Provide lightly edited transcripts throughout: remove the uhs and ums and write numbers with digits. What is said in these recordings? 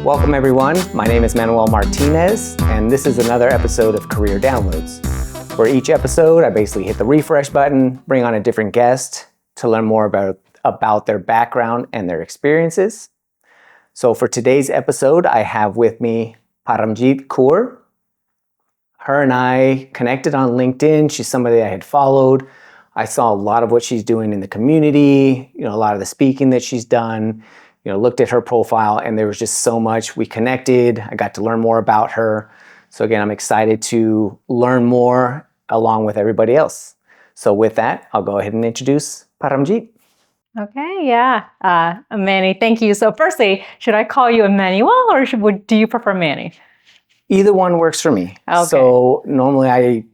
Welcome everyone, my name is Manuel Martinez, and this is another episode of Career Downloads. For each episode, I basically hit the refresh button, bring on a different guest to learn more about their background and their experiences. So for today's episode, I have with me Parmjit Kaur. Her and I connected on LinkedIn. She's somebody I had followed. I saw a lot of what she's doing in the community, a lot of the speaking that she's done, looked at her profile, and there was just so much. We connected. I got to learn more about her. So again, I'm excited to learn more along with everybody else. So with that, I'll go ahead and introduce Parmjit. Okay, yeah. Manny, thank you. So firstly, should I call you Emmanuel or do you prefer Manny? Either one works for me. Okay. So normally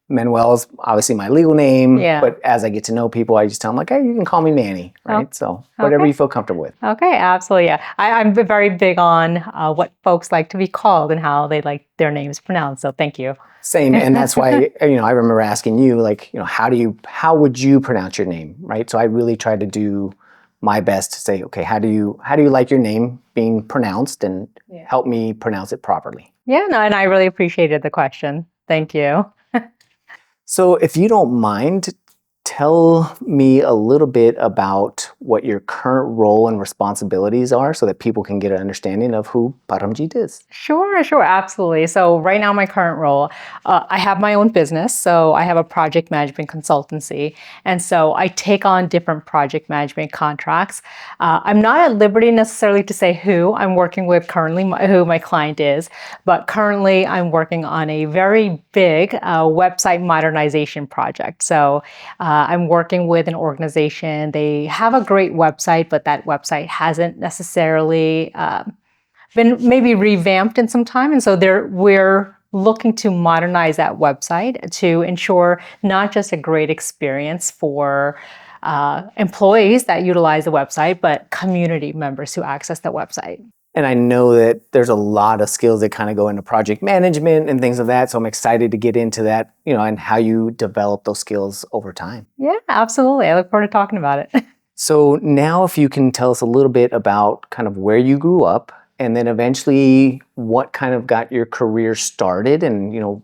Manuel is obviously my legal name, Yeah. but as I get to know people, I just tell them hey, you can call me Manny, right? So whatever you feel comfortable with. Okay, absolutely, yeah. I'm very big on what folks like to be called and how they like their names pronounced, so thank you. Same, and that's why, I remember asking you, how would you pronounce your name, right? So I really tried to do my best to say, okay, how do you like your name being pronounced and help me pronounce it properly? Yeah, no, and I really appreciated the question. Thank you. So if you don't mind, tell me a little bit about what your current role and responsibilities are so that people can get an understanding of who Parmjit is. Sure, absolutely. So right now, my current role, I have my own business. So I have a project management consultancy. And so I take on different project management contracts. I'm not at liberty necessarily to say who I'm working with currently, who my client is, but currently I'm working on a very big website modernization project. So I'm working with an organization. They have a great website, but that website hasn't necessarily been maybe revamped in some time. And so we're looking to modernize that website to ensure not just a great experience for employees that utilize the website, but community members who access the website. And I know that there's a lot of skills that kind of go into project management and things of that. So I'm excited to get into that, and how you develop those skills over time. Yeah, absolutely. I look forward to talking about it. So now if you can tell us a little bit about kind of where you grew up and then eventually what kind of got your career started and,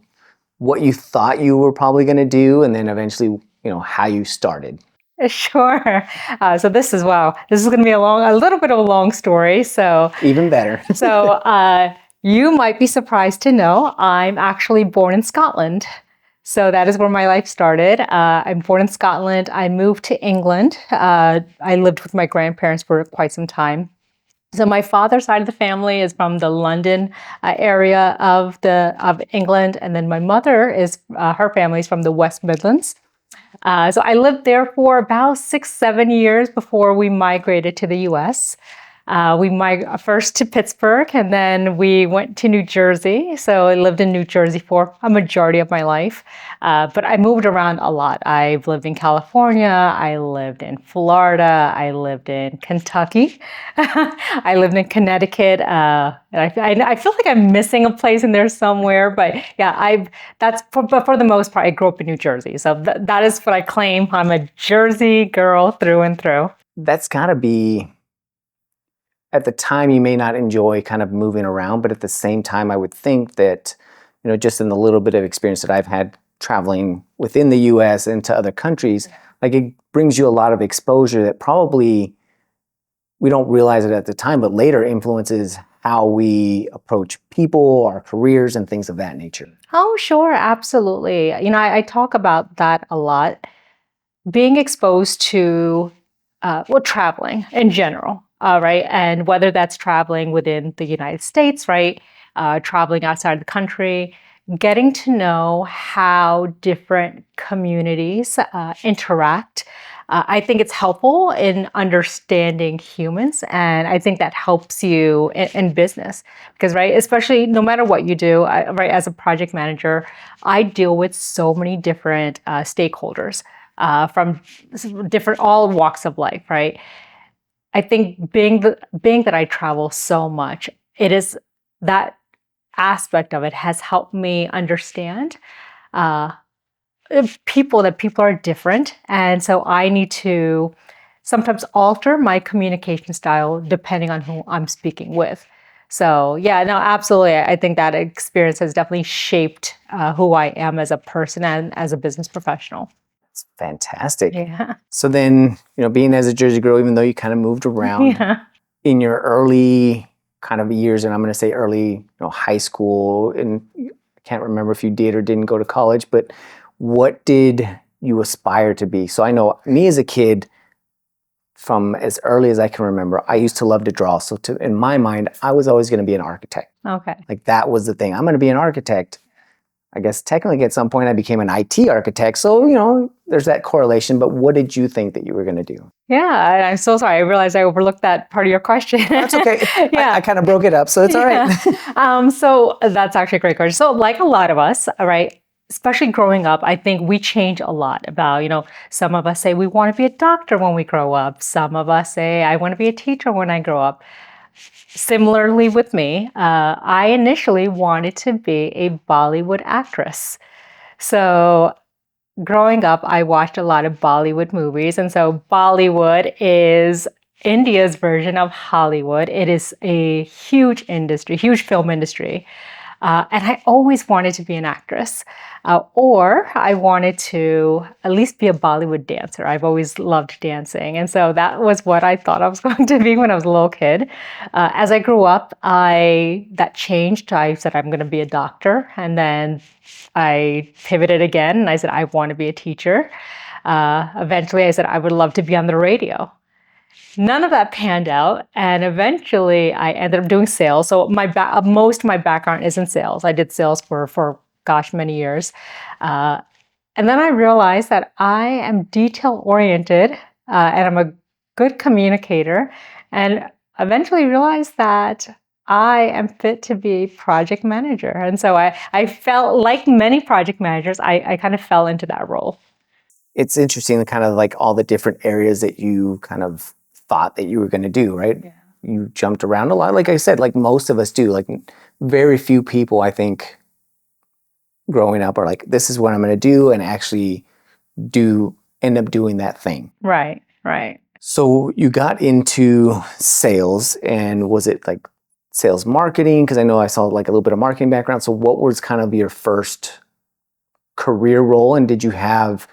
what you thought you were probably going to do and then eventually, how you started. Sure. So this is going to be a little bit of a long story. So even better. So you might be surprised to know I'm actually born in Scotland. So that is where my life started. I'm born in Scotland. I moved to England. I lived with my grandparents for quite some time. So my father's side of the family is from the London area of England, and then my mother her family's from the West Midlands. So I lived there for about 6-7 years before we migrated to the U.S. We migrated first to Pittsburgh, and then we went to New Jersey. So I lived in New Jersey for a majority of my life. But I moved around a lot. I've lived in California. I lived in Florida. I lived in Kentucky. I lived in Connecticut. And I feel like I'm missing a place in there somewhere. But yeah, but for the most part, I grew up in New Jersey. So that is what I claim. I'm a Jersey girl through and through. That's got to be... At the time, you may not enjoy kind of moving around, but at the same time, I would think that, just in the little bit of experience that I've had traveling within the U.S. and to other countries, it brings you a lot of exposure that probably we don't realize it at the time, but later influences how we approach people, our careers, and things of that nature. Oh, sure. Absolutely. I talk about that a lot. Being exposed to, traveling in general. Right. And whether that's traveling within the United States, right, traveling outside the country, getting to know how different communities interact. I think it's helpful in understanding humans. And I think that helps you in business because, right, especially no matter what you do, right, as a project manager, I deal with so many different stakeholders from different, all walks of life, right? I think being that I travel so much, it is that aspect of it has helped me understand people are different. And so I need to sometimes alter my communication style depending on who I'm speaking with. So yeah, no, absolutely. I think that experience has definitely shaped who I am as a person and as a business professional. It's fantastic. Yeah. So then, being as a Jersey girl, even though you kind of moved around Yeah. in your early kind of years, and I'm going to say early, high school, and I can't remember if you did or didn't go to college, but what did you aspire to be? So I know me as a kid, from as early as I can remember, I used to love to draw. So in my mind, I was always going to be an architect. Okay. Like that was the thing. I'm going to be an architect. I guess technically at some point I became an IT architect. So, there's that correlation. But what did you think that you were going to do? Yeah, I'm so sorry. I realized I overlooked that part of your question. That's okay. Yeah. I kind of broke it up, so it's all right. So that's actually a great question. So like a lot of us, all right, especially growing up, I think we change a lot about, some of us say we want to be a doctor when we grow up. Some of us say, I want to be a teacher when I grow up. Similarly with me, I initially wanted to be a Bollywood actress. So growing up, I watched a lot of Bollywood movies. And so Bollywood is India's version of Hollywood. It is a huge industry, huge film industry. And I always wanted to be an actress, or I wanted to at least be a Bollywood dancer. I've always loved dancing. And so that was what I thought I was going to be when I was a little kid. As I grew up, that changed. I said, I'm going to be a doctor. And then I pivoted again and I said, I want to be a teacher. Eventually, I said, I would love to be on the radio. None of that panned out, and eventually I ended up doing sales. So most of my background is in sales. I did sales for many years, and then I realized that I am detail oriented and I'm a good communicator, and eventually realized that I am fit to be project manager. And so I felt like many project managers, I kind of fell into that role. It's interesting, kind of like all the different areas that you kind of thought that you were going to do, right? Yeah. You jumped around a lot. Like I said, like most of us do. Like very few people, I think, growing up are like, this is what I'm going to do, and actually end up doing that thing. Right, right. So you got into sales, and was it like sales marketing? Because I know I saw like a little bit of marketing background. So what was kind of your first career role, and did you have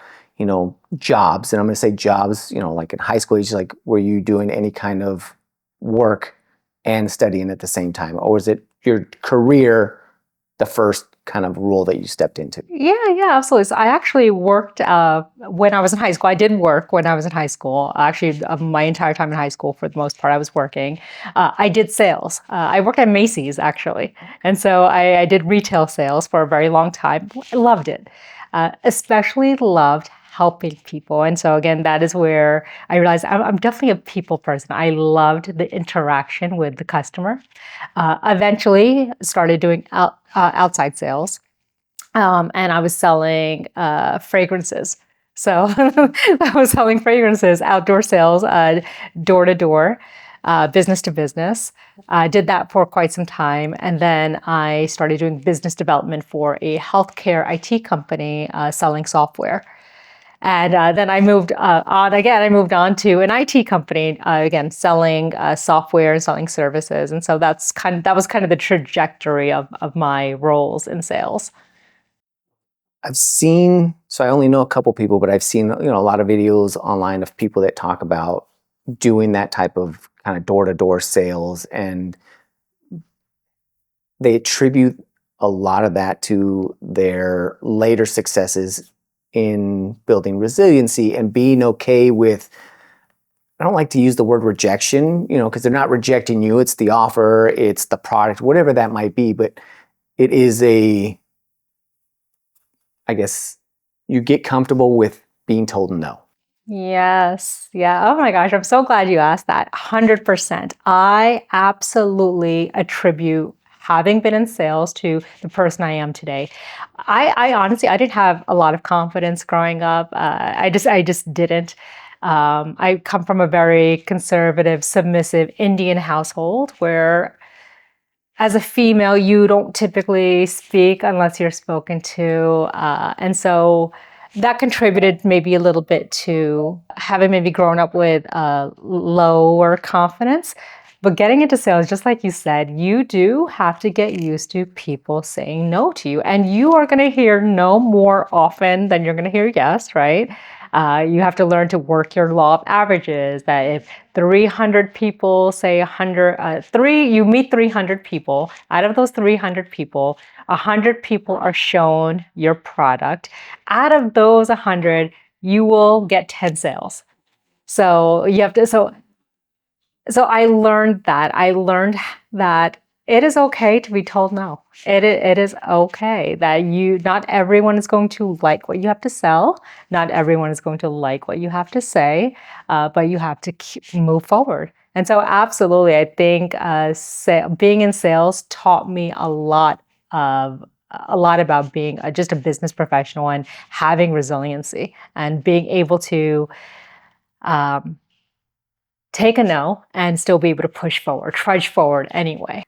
jobs? And I'm going to say jobs, like in high school, like were you doing any kind of work and studying at the same time? Or was it your career, the first kind of role that you stepped into? Yeah, absolutely. So I actually worked when I was in high school. I did work when I was in high school. Actually, my entire time in high school, for the most part, I was working. I did sales. I worked at Macy's, actually. And so I did retail sales for a very long time. I loved it. Especially loved helping people. And so again, that is where I realized I'm definitely a people person. I loved the interaction with the customer. Eventually started doing outside sales. And I was selling fragrances. So I was selling fragrances, outdoor sales, door to door, business to business. I did that for quite some time. And then I started doing business development for a healthcare IT company selling software. And then I moved on again. I moved on to an IT company again, selling software and selling services. And so that was kind of the trajectory of my roles in sales. I've seen, so I only know a couple people, but I've seen a lot of videos online of people that talk about doing that type of kind of door-to-door sales, and they attribute a lot of that to their later successes in building resiliency and being okay with, I don't like to use the word rejection, because they're not rejecting you. It's the offer, it's the product, whatever that might be. But it is I guess you get comfortable with being told no. Yes. Yeah. Oh my gosh. I'm so glad you asked that. 100%. I absolutely attribute having been in sales to the person I am today. I honestly, I didn't have a lot of confidence growing up. I just didn't. I come from a very conservative, submissive Indian household where as a female, you don't typically speak unless you're spoken to. And so that contributed maybe a little bit to having maybe grown up with lower confidence. But getting into sales, just like you said, you do have to get used to people saying no to you. And you are going to hear no more often than you're going to hear yes, right? You have to learn to work your law of averages, that if 300 people say 100, you meet 300 people. Out of those 300 people, 100 people are shown your product. Out of those 100, you will get 10 sales. So you have to, so I learned that. I learned that it is okay to be told no. It is okay that not everyone is going to like what you have to sell. Not everyone is going to like what you have to say, but you have to move forward. And so absolutely, I think being in sales taught me a lot about being just a business professional and having resiliency and being able to take a no and still be able to push forward, trudge forward anyway.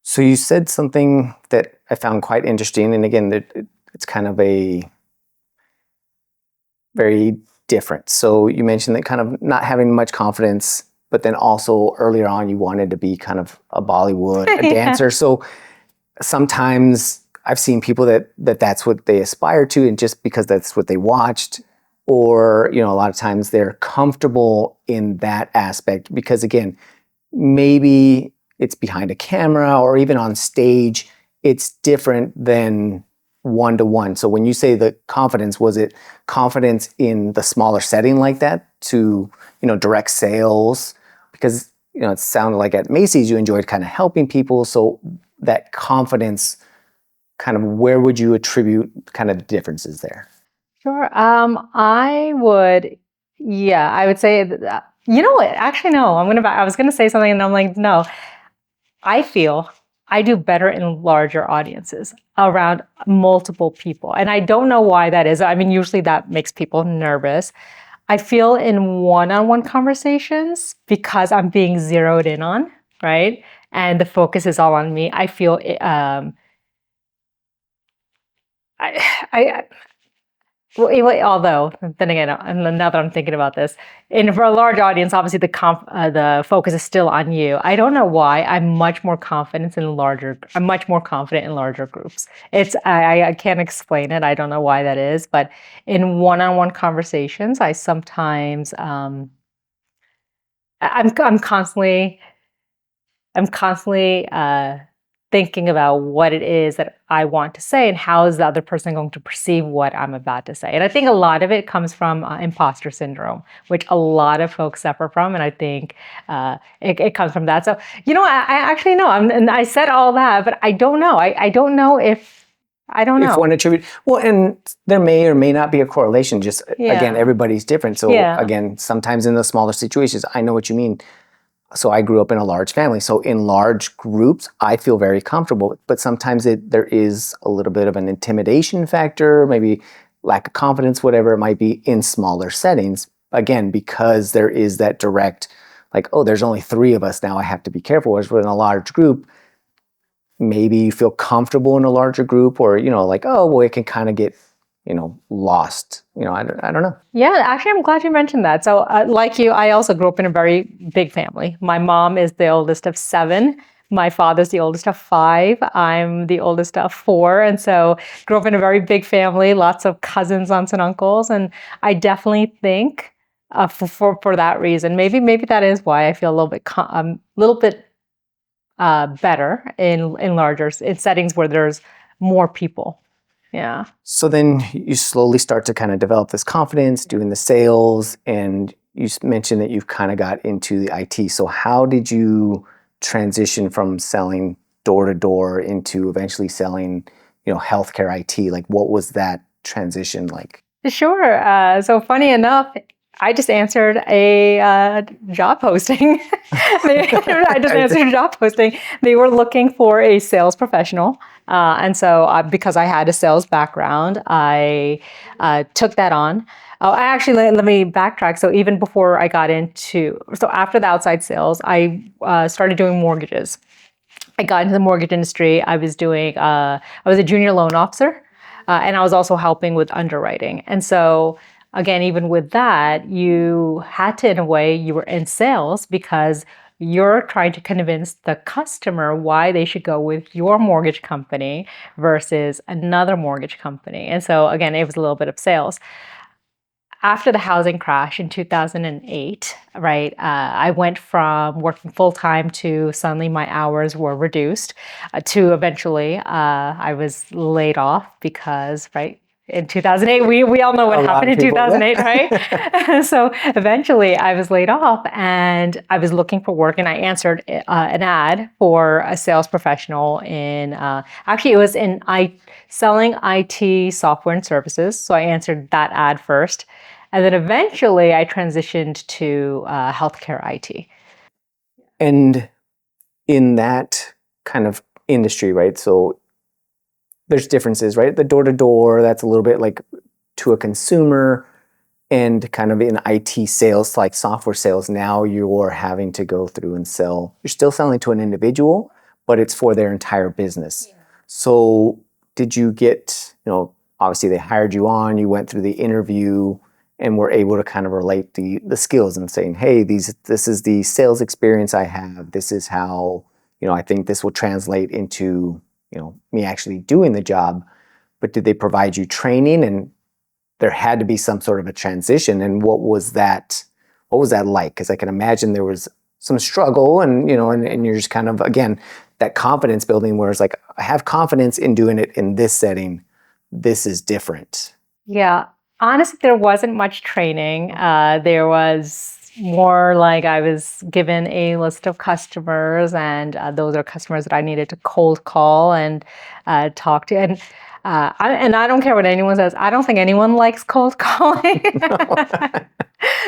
So you said something that I found quite interesting. And again, it's kind of a very different. So you mentioned that kind of not having much confidence, but then also earlier on, you wanted to be kind of a Bollywood, a dancer. So sometimes I've seen people that's what they aspire to, and just because that's what they watched, or, a lot of times they're comfortable in that aspect because, again, maybe it's behind a camera or even on stage, it's different than one-to-one. So when you say the confidence, was it confidence in the smaller setting like that to, direct sales? Because, it sounded like at Macy's you enjoyed kind of helping people. So that confidence, kind of where would you attribute kind of the differences there? Sure. I would say that, you know what? Actually, no, I was going to say something and I'm like, no, I feel I do better in larger audiences around multiple people. And I don't know why that is. I mean, usually that makes people nervous. I feel in one-on-one conversations, because I'm being zeroed in on, right? And the focus is all on me. I feel, although then again, and now that I'm thinking about this, and for a large audience, obviously the focus is still on you. I don't know why. I'm much more confident in larger groups. I can't explain it. I don't know why that is, but in one-on-one conversations, I sometimes I'm constantly thinking about what it is that I want to say and how is the other person going to perceive what I'm about to say. And I think a lot of it comes from imposter syndrome, which a lot of folks suffer from. And I think it comes from that. So, I actually know. And I said all that, but I don't know. I don't know if If one attribute, well, and there may or may not be a correlation. Just again, everybody's different. So again, sometimes in the smaller situations, I know what you mean. So I grew up in a large family. So in large groups, I feel very comfortable. But sometimes there is a little bit of an intimidation factor, maybe lack of confidence, whatever it might be, in smaller settings. Again, because there is that direct, like, oh, there's only 3 of us now, I have to be careful. Whereas in a large group, maybe you feel comfortable in a larger group, or, like, oh, well, it can kind of get, lost. I don't know. Yeah, actually, I'm glad you mentioned that. So like you, I also grew up in a very big family. My mom is the oldest of 7. My father's the oldest of 5. I'm the oldest of 4. And so grew up in a very big family, lots of cousins, aunts, and uncles. And I definitely think for that reason, maybe that is why I feel a little bit better in settings where there's more people. Yeah. So then you slowly start to kind of develop this confidence doing the sales, and you mentioned that you've kind of got into the IT. So how did you transition from selling door to door into eventually selling, healthcare IT? Like, what was that transition like? Sure. So funny enough, I just answered a job posting. I just answered a job posting. They were looking for a sales professional. And so because I had a sales background, I took that on. Oh, let me backtrack. So even before I got so after the outside sales, I started doing mortgages. I got into the mortgage industry. I was a junior loan officer, and I was also helping with underwriting. And so again, even with that, you had to, in a way, you were in sales because you're trying to convince the customer why they should go with your mortgage company versus another mortgage company. And so again, it was a little bit of sales. After the housing crash in 2008, right, I went from working full time to suddenly my hours were reduced to eventually I was laid off because, right, in 2008, we all know what happened in 2008, right? So eventually I was laid off and I was looking for work and I answered an ad for a sales professional in, actually it was in selling IT software and services. So I answered that ad first. And then eventually I transitioned to healthcare IT. And in that kind of industry, right? So there's differences, right? The door-to-door, that's a little bit like to a consumer, and kind of in IT sales, like software sales, now you're having to go through and sell. You're still selling to an individual, but it's for their entire business. Yeah. So did you get, obviously they hired you on, you went through the interview and were able to kind of relate the skills and saying, hey, this is the sales experience I have. This is how, I think this will translate into, me actually doing the job. But did they provide you training? And there had to be some sort of a transition. And what was that like? Because I can imagine there was some struggle and, and you're just kind of, again, that confidence building where it's like, I have confidence in doing it in this setting. This is different. Yeah. Honestly, there wasn't much training. There was more like I was given a list of customers, and those are customers that I needed to cold call and talk to. And I don't care what anyone says. I don't think anyone likes cold calling.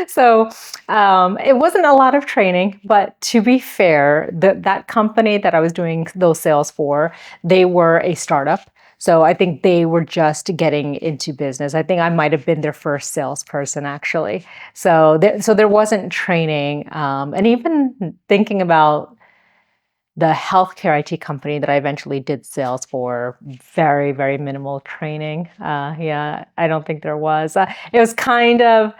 So it wasn't a lot of training, but to be fair, that company that I was doing those sales for, they were a startup. So I think they were just getting into business. I think I might have been their first salesperson, actually. So there wasn't training. And even thinking about the healthcare IT company that I eventually did sales for, very, very minimal training. Yeah, I don't think there was. It was kind of,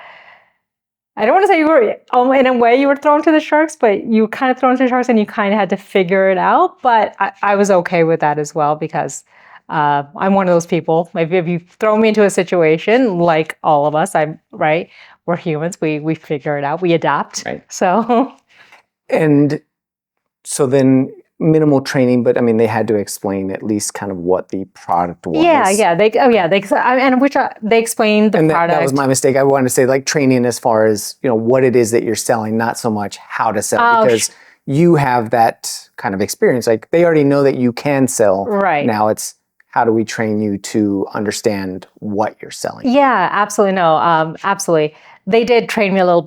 I don't want to say you were, in a way you were thrown to the sharks, but you kind of thrown to the sharks and you kind of had to figure it out. But I was okay with that as well because I'm one of those people. If you throw me into a situation, like all of us, we're humans. We figure it out. We adapt. Right. So. And so then minimal training, but I mean, they had to explain at least kind of what the product was. Yeah. They explained the product. That was my mistake. I wanted to say like training as far as, what it is that you're selling, not so much how to sell, because you have that kind of experience. Like they already know that you can sell. Right. Now it's, how do we train you to understand what you're selling? Yeah, absolutely. No, absolutely. They did train me a little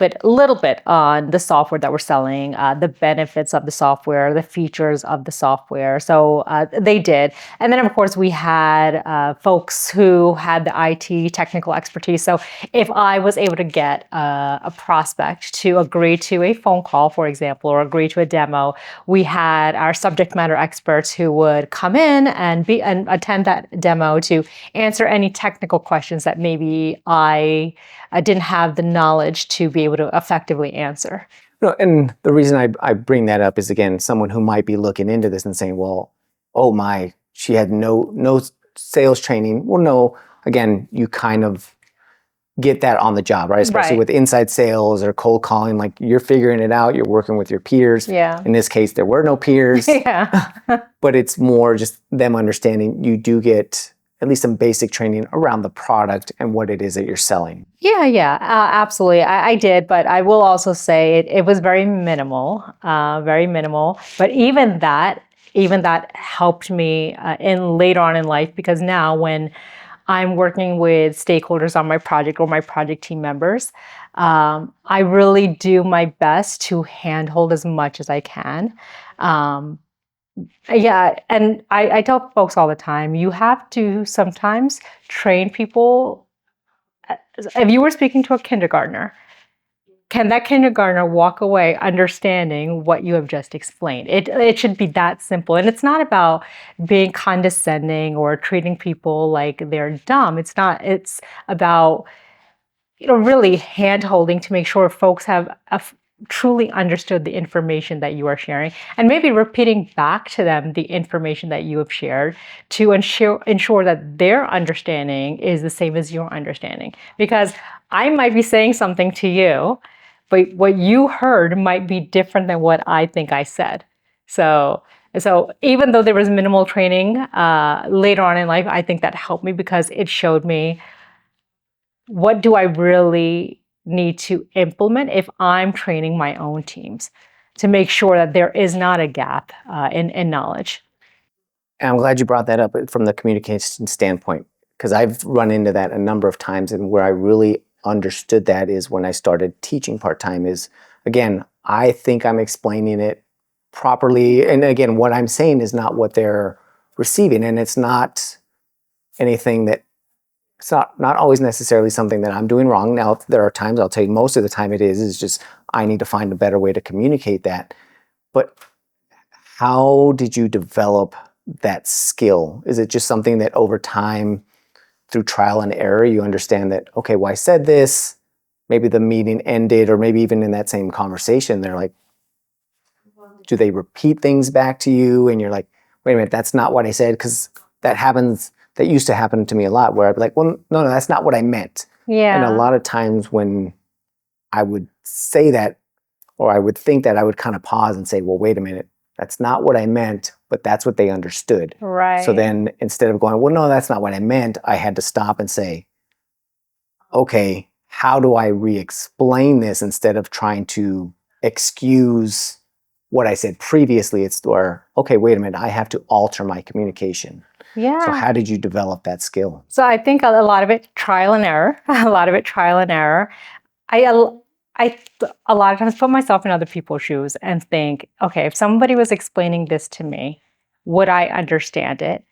bit on the software that we're selling, the benefits of the software, the features of the software. So they did. And then, of course, we had folks who had the IT technical expertise. So if I was able to get a prospect to agree to a phone call, for example, or agree to a demo, we had our subject matter experts who would come in and attend that demo to answer any technical questions that maybe I didn't have the knowledge to be able to effectively answer. No, and the reason I bring that up is, again, someone who might be looking into this and saying, well, oh my, she had no sales training. Well, no, again, you kind of get that on the job, right? Especially with inside sales or cold calling, like you're figuring it out, you're working with your peers. Yeah. In this case, there were no peers. Yeah. But it's more just them understanding you do get at least some basic training around the product and what it is that you're selling. Yeah, absolutely. I did, but I will also say it was very minimal, very minimal. But even that helped me in later on in life, because now when I'm working with stakeholders on my project or my project team members, I really do my best to handhold as much as I can. Yeah, and I tell folks all the time, you have to sometimes train people. If you were speaking to a kindergartner, can that kindergartner walk away understanding what you have just explained? It should be that simple. And it's not about being condescending or treating people like they're dumb. It's not. It's about, really hand-holding to make sure folks have truly understood the information that you are sharing, and maybe repeating back to them the information that you have shared to ensure that their understanding is the same as your understanding. Because I might be saying something to you, but what you heard might be different than what I think I said. So even though there was minimal training later on in life, I think that helped me because it showed me what do I really need to implement if I'm training my own teams to make sure that there is not a gap in knowledge. And I'm glad you brought that up from the communication standpoint, because I've run into that a number of times. And where I really understood that is when I started teaching part-time is, again, I think I'm explaining it properly. And again, what I'm saying is not what they're receiving. And it's not anything that, it's not always necessarily something that I'm doing wrong. Now, there are times, I'll tell you, most of the time it is just, I need to find a better way to communicate that. But how did you develop that skill? Is it just something that over time, through trial and error, you understand that, okay, well, I said this, maybe the meeting ended, or maybe even in that same conversation, they're like, do they repeat things back to you? And you're like, wait a minute, that's not what I said, because that happens, that used to happen to me a lot, where I'd be like, well, no, that's not what I meant. Yeah. And a lot of times when I would say that, or I would think that, I would kind of pause and say, well, wait a minute, that's not what I meant, but that's what they understood. Right. So then instead of going, well, no, that's not what I meant, I had to stop and say, okay, how do I re-explain this instead of trying to excuse what I said previously? It's where, okay, wait a minute, I have to alter my communication. Yeah. So how did you develop that skill? So I think a lot of it trial and error. A lot of it trial and error. I a lot of times put myself in other people's shoes and think, okay, if somebody was explaining this to me, would I understand it?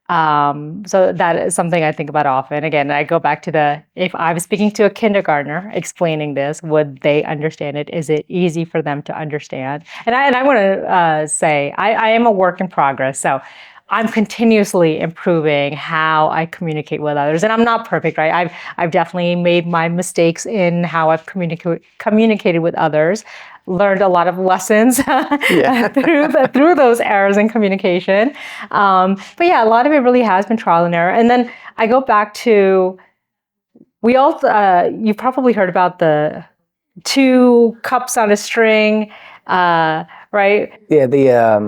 So that is something I think about often. Again, I go back to if I was speaking to a kindergartner explaining this, would they understand it? Is it easy for them to understand? And I want to say, I am a work in progress. So I'm continuously improving how I communicate with others. And I'm not perfect, right? I've definitely made my mistakes in how I've communicated with others, learned a lot of lessons through those errors in communication. But yeah, a lot of it really has been trial and error. And then I go back to, you've probably heard about the 2 cups on a string, right? Yeah,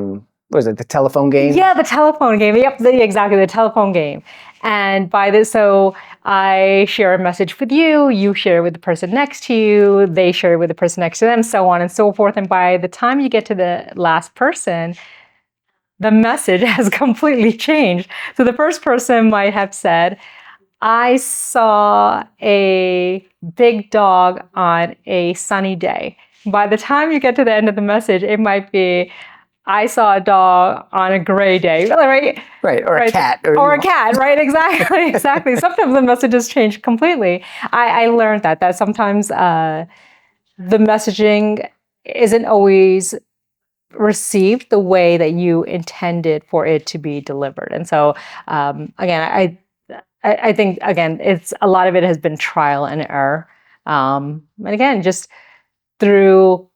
what is it, the telephone game? Yeah, the telephone game. Yep, exactly, the telephone game. And by this, so I share a message with you, you share it with the person next to you, they share it with the person next to them, so on and so forth. And by the time you get to the last person, the message has completely changed. So the first person might have said, I saw a big dog on a sunny day. By the time you get to the end of the message, it might be, I saw a dog on a gray day, right? Right, or right. a cat. Or a cat, right? Exactly, exactly. Sometimes the messages change completely. I learned that sometimes the messaging isn't always received the way that you intended for it to be delivered. And so, again, I think, again, it's a lot of it has been trial and error. And again, just through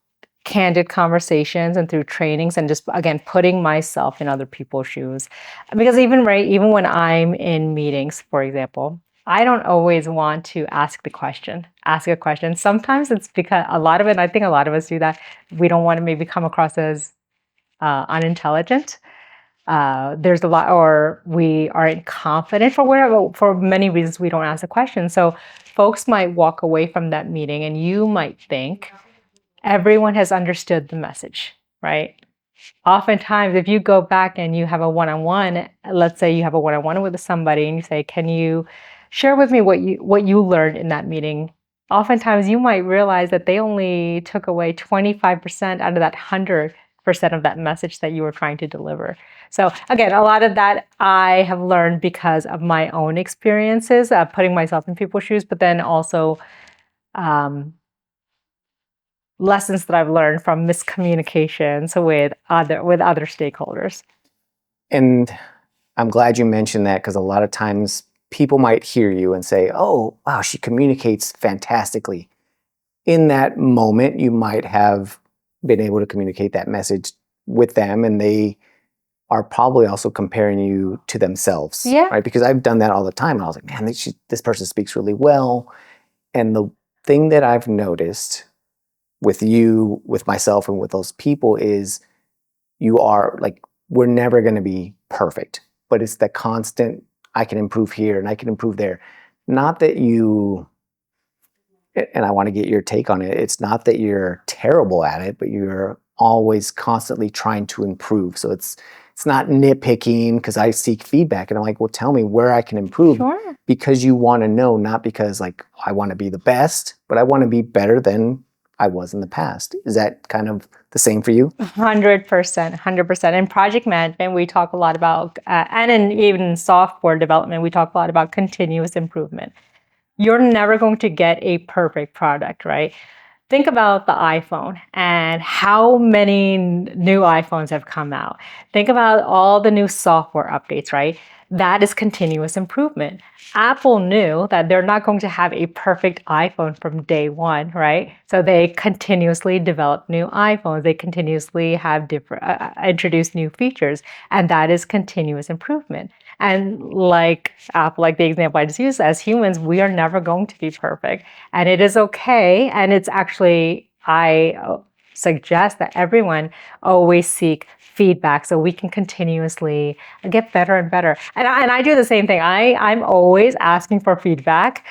candid conversations and through trainings and just, again, putting myself in other people's shoes. Because even when I'm in meetings, for example, I don't always want to ask a question. Sometimes it's because a lot of it, and I think a lot of us do that, we don't want to maybe come across as unintelligent. There's a lot, or we aren't confident for whatever, for many reasons we don't ask the question. So folks might walk away from that meeting and you might think everyone has understood the message, right? Oftentimes, if you go back and you have a one-on-one, let's say you have a one-on-one with somebody and you say, can you share with me what you learned in that meeting? Oftentimes you might realize that they only took away 25% out of that 100% of that message that you were trying to deliver. So again, a lot of that I have learned because of my own experiences, putting myself in people's shoes, but then also lessons that I've learned from miscommunications with other stakeholders. And I'm glad you mentioned that, because a lot of times people might hear you and say, oh, wow, she communicates fantastically. in that moment, you might have been able to communicate that message with them, and they are probably also comparing you to themselves, Yeah. right? Because I've done that all the time. And I was like, man, this person speaks really well. And the thing that I've noticed with you, with myself, and with those people is you are like, we're never going to be perfect, but it's the constant, I can improve here and I can improve there. Not that you, and I want to get your take on it, it's not that you're terrible at it, but you're always constantly trying to improve. So it's not nitpicking, because I seek feedback and I'm like, well, tell me where I can improve. Sure. Because you want to know, not because like I want to be the best, but I want to be better than I was in the past. Is that kind of the same for you? 100%, 100%. In project management, we talk a lot about, and in even software development, we talk a lot about continuous improvement. You're never going to get a perfect product, right? Think about the iPhone and how many new iPhones have come out. Think about all the new software updates, right? That is continuous improvement. Apple knew that they're not going to have a perfect iPhone from day one, right? So they continuously develop new iPhones. They continuously have introduce new features, and that is continuous improvement. And like Apple, like the example I just used, as humans, we are never going to be perfect, and it is okay. And it's actually, I suggest that everyone always seek feedback so we can continuously get better and better. And I do the same thing. I'm always asking for feedback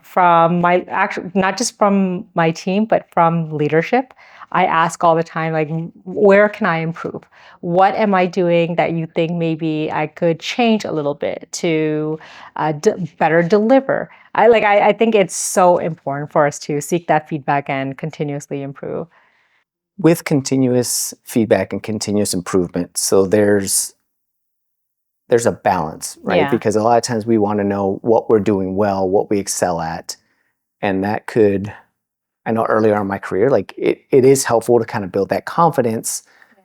from my, actually, not just from my team, but from leadership. I ask all the time, like, where can I improve? What am I doing that you think maybe I could change a little bit to better deliver? I think it's so important for us to seek that feedback and continuously improve. With continuous feedback and continuous improvement, so there's a balance, right? Yeah. Because a lot of times we want to know what we're doing well, what we excel at. And that could, I know earlier in my career, like it is helpful to kind of build that confidence. Yeah.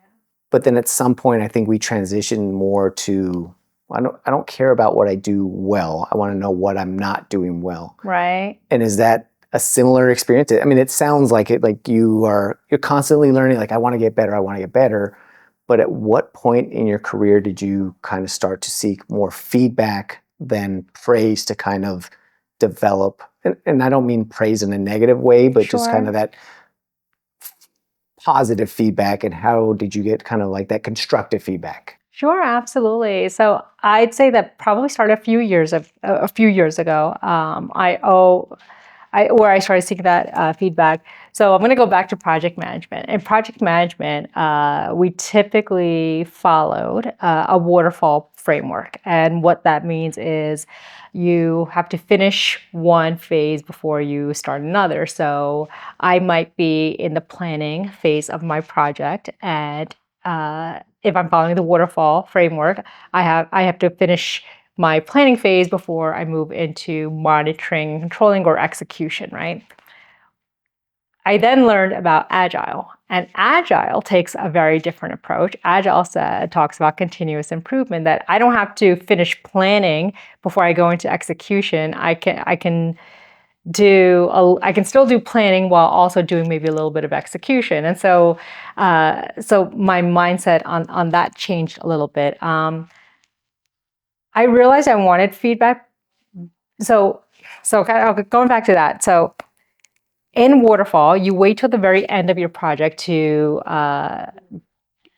But then at some point, I think we transition more to, I don't care about what I do well. I want to know what I'm not doing well. Right. And is that a similar experience? I mean, it sounds like it, like you're constantly learning, like, I want to get better, I want to get better. But at what point in your career did you kind of start to seek more feedback than praise to kind of develop? And I don't mean praise in a negative way, but just kind Sure. of that positive feedback. And how did you get kind of like that constructive feedback? Sure, absolutely. So I'd say that probably started a few years ago. Where I started seeking that feedback. So I'm going to go back to project management. In project management, we typically followed a waterfall framework. And what that means is you have to finish one phase before you start another. So I might be in the planning phase of my project, and if I'm following the waterfall framework, I have to finish my planning phase before I move into monitoring, controlling, or execution, right? I then learned about Agile, and Agile takes a very different approach. Agile talks about continuous improvement, that I don't have to finish planning before I go into execution. I can still do planning while also doing maybe a little bit of execution. And so so my mindset on that changed a little bit. I realized I wanted feedback. So kind of going back to that. So in Waterfall, you wait till the very end of your project to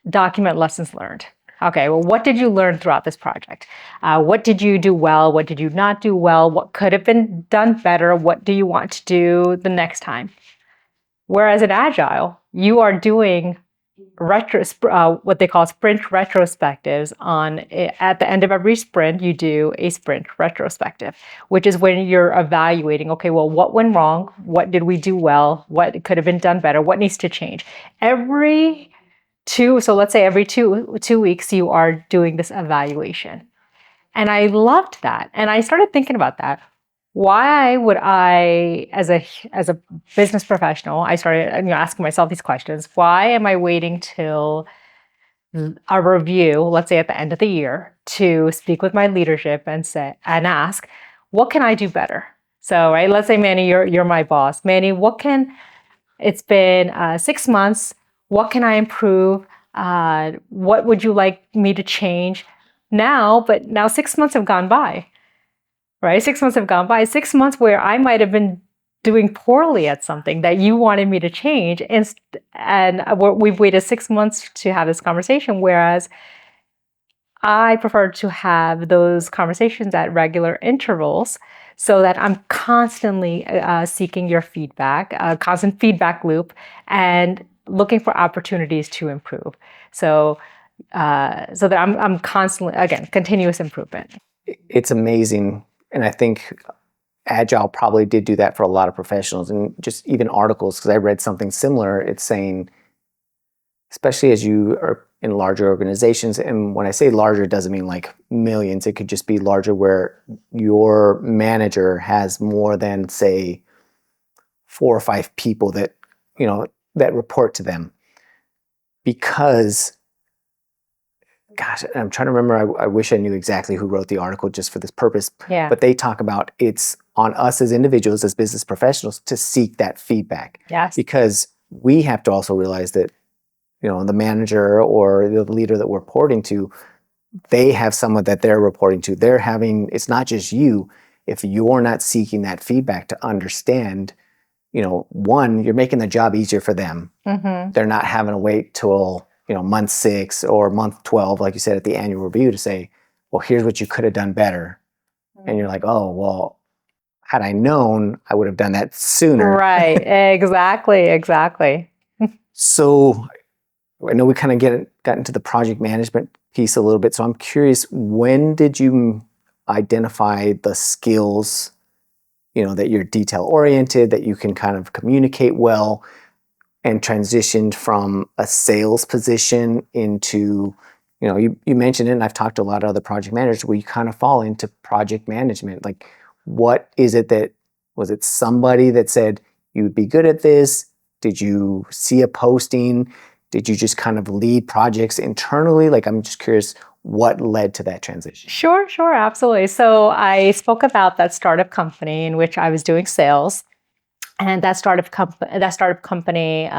document lessons learned. Okay, well, what did you learn throughout this project? What did you do well? What did you not do well? What could have been done better? What do you want to do the next time? Whereas in Agile, you are doing what they call sprint retrospectives. At the end of every sprint, you do a sprint retrospective, which is when you're evaluating, okay, well, what went wrong? What did we do well? What could have been done better? What needs to change? So let's say every two weeks, you are doing this evaluation. And I loved that. And I started thinking about that. Why would I, as a business professional, I started asking myself these questions. Why am I waiting till a review, let's say at the end of the year, to speak with my leadership and ask, what can I do better? So, right, let's say, Manny, you're my boss. Manny, it's been 6 months. What can I improve? What would you like me to change now? But now 6 months have gone by, right? 6 months have gone by. 6 months where I might have been doing poorly at something that you wanted me to change. And we've waited 6 months to have this conversation, whereas I prefer to have those conversations at regular intervals so that I'm constantly seeking your feedback, a constant feedback loop, and looking for opportunities to improve. So, so that I'm constantly, again, continuous improvement. It's amazing. And I think Agile probably did do that for a lot of professionals, and just even articles, because I read something similar. It's saying, especially as you are in larger organizations, and when I say larger, it doesn't mean like millions. It could just be larger where your manager has more than, say, 4 or 5 people that, that report to them. Because, gosh, I'm trying to remember, I wish I knew exactly who wrote the article just for this purpose. Yeah. But they talk about it's on us as individuals, as business professionals, to seek that feedback. Yes. Because we have to also realize that, the manager or the leader that we're reporting to, they have someone that they're reporting to. It's not just you. If you're not seeking that feedback to understand, one, you're making the job easier for them. Mm-hmm. They're not having to wait till, month 6 or month 12, like you said, at the annual review to say, well, here's what you could have done better. Mm-hmm. And you're like, oh, well, had I known, I would have done that sooner. Right. Exactly. So I know we kind of got into the project management piece a little bit. So I'm curious, when did you identify the skills, that you're detail oriented, that you can kind of communicate well, and transitioned from a sales position into, you mentioned it, and I've talked to a lot of other project managers where you kind of fall into project management. Like, what is it was it somebody that said you would be good at this? Did you see a posting? Did you just kind of lead projects internally? Like, I'm just curious what led to that transition. Sure, absolutely. So I spoke about that startup company in which I was doing sales. And that startup company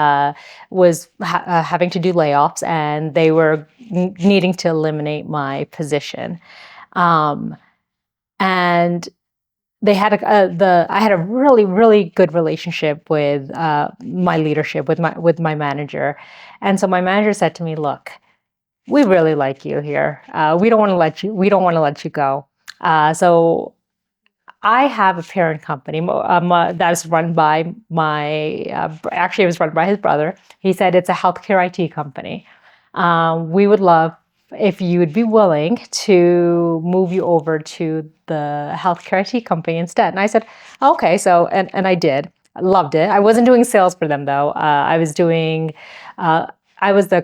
was having to do layoffs, and they were needing to eliminate my position. And they had I had a really good relationship with my leadership, with my manager. And so my manager said to me, "Look, we really like you here. We don't want to let you go." So I have a parent company that is run by actually it was run by his brother. He said it's a healthcare IT company. We would love if you would be willing to move you over to the healthcare IT company instead. And I said, okay. So, and I did. I loved it. I wasn't doing sales for them though. I was the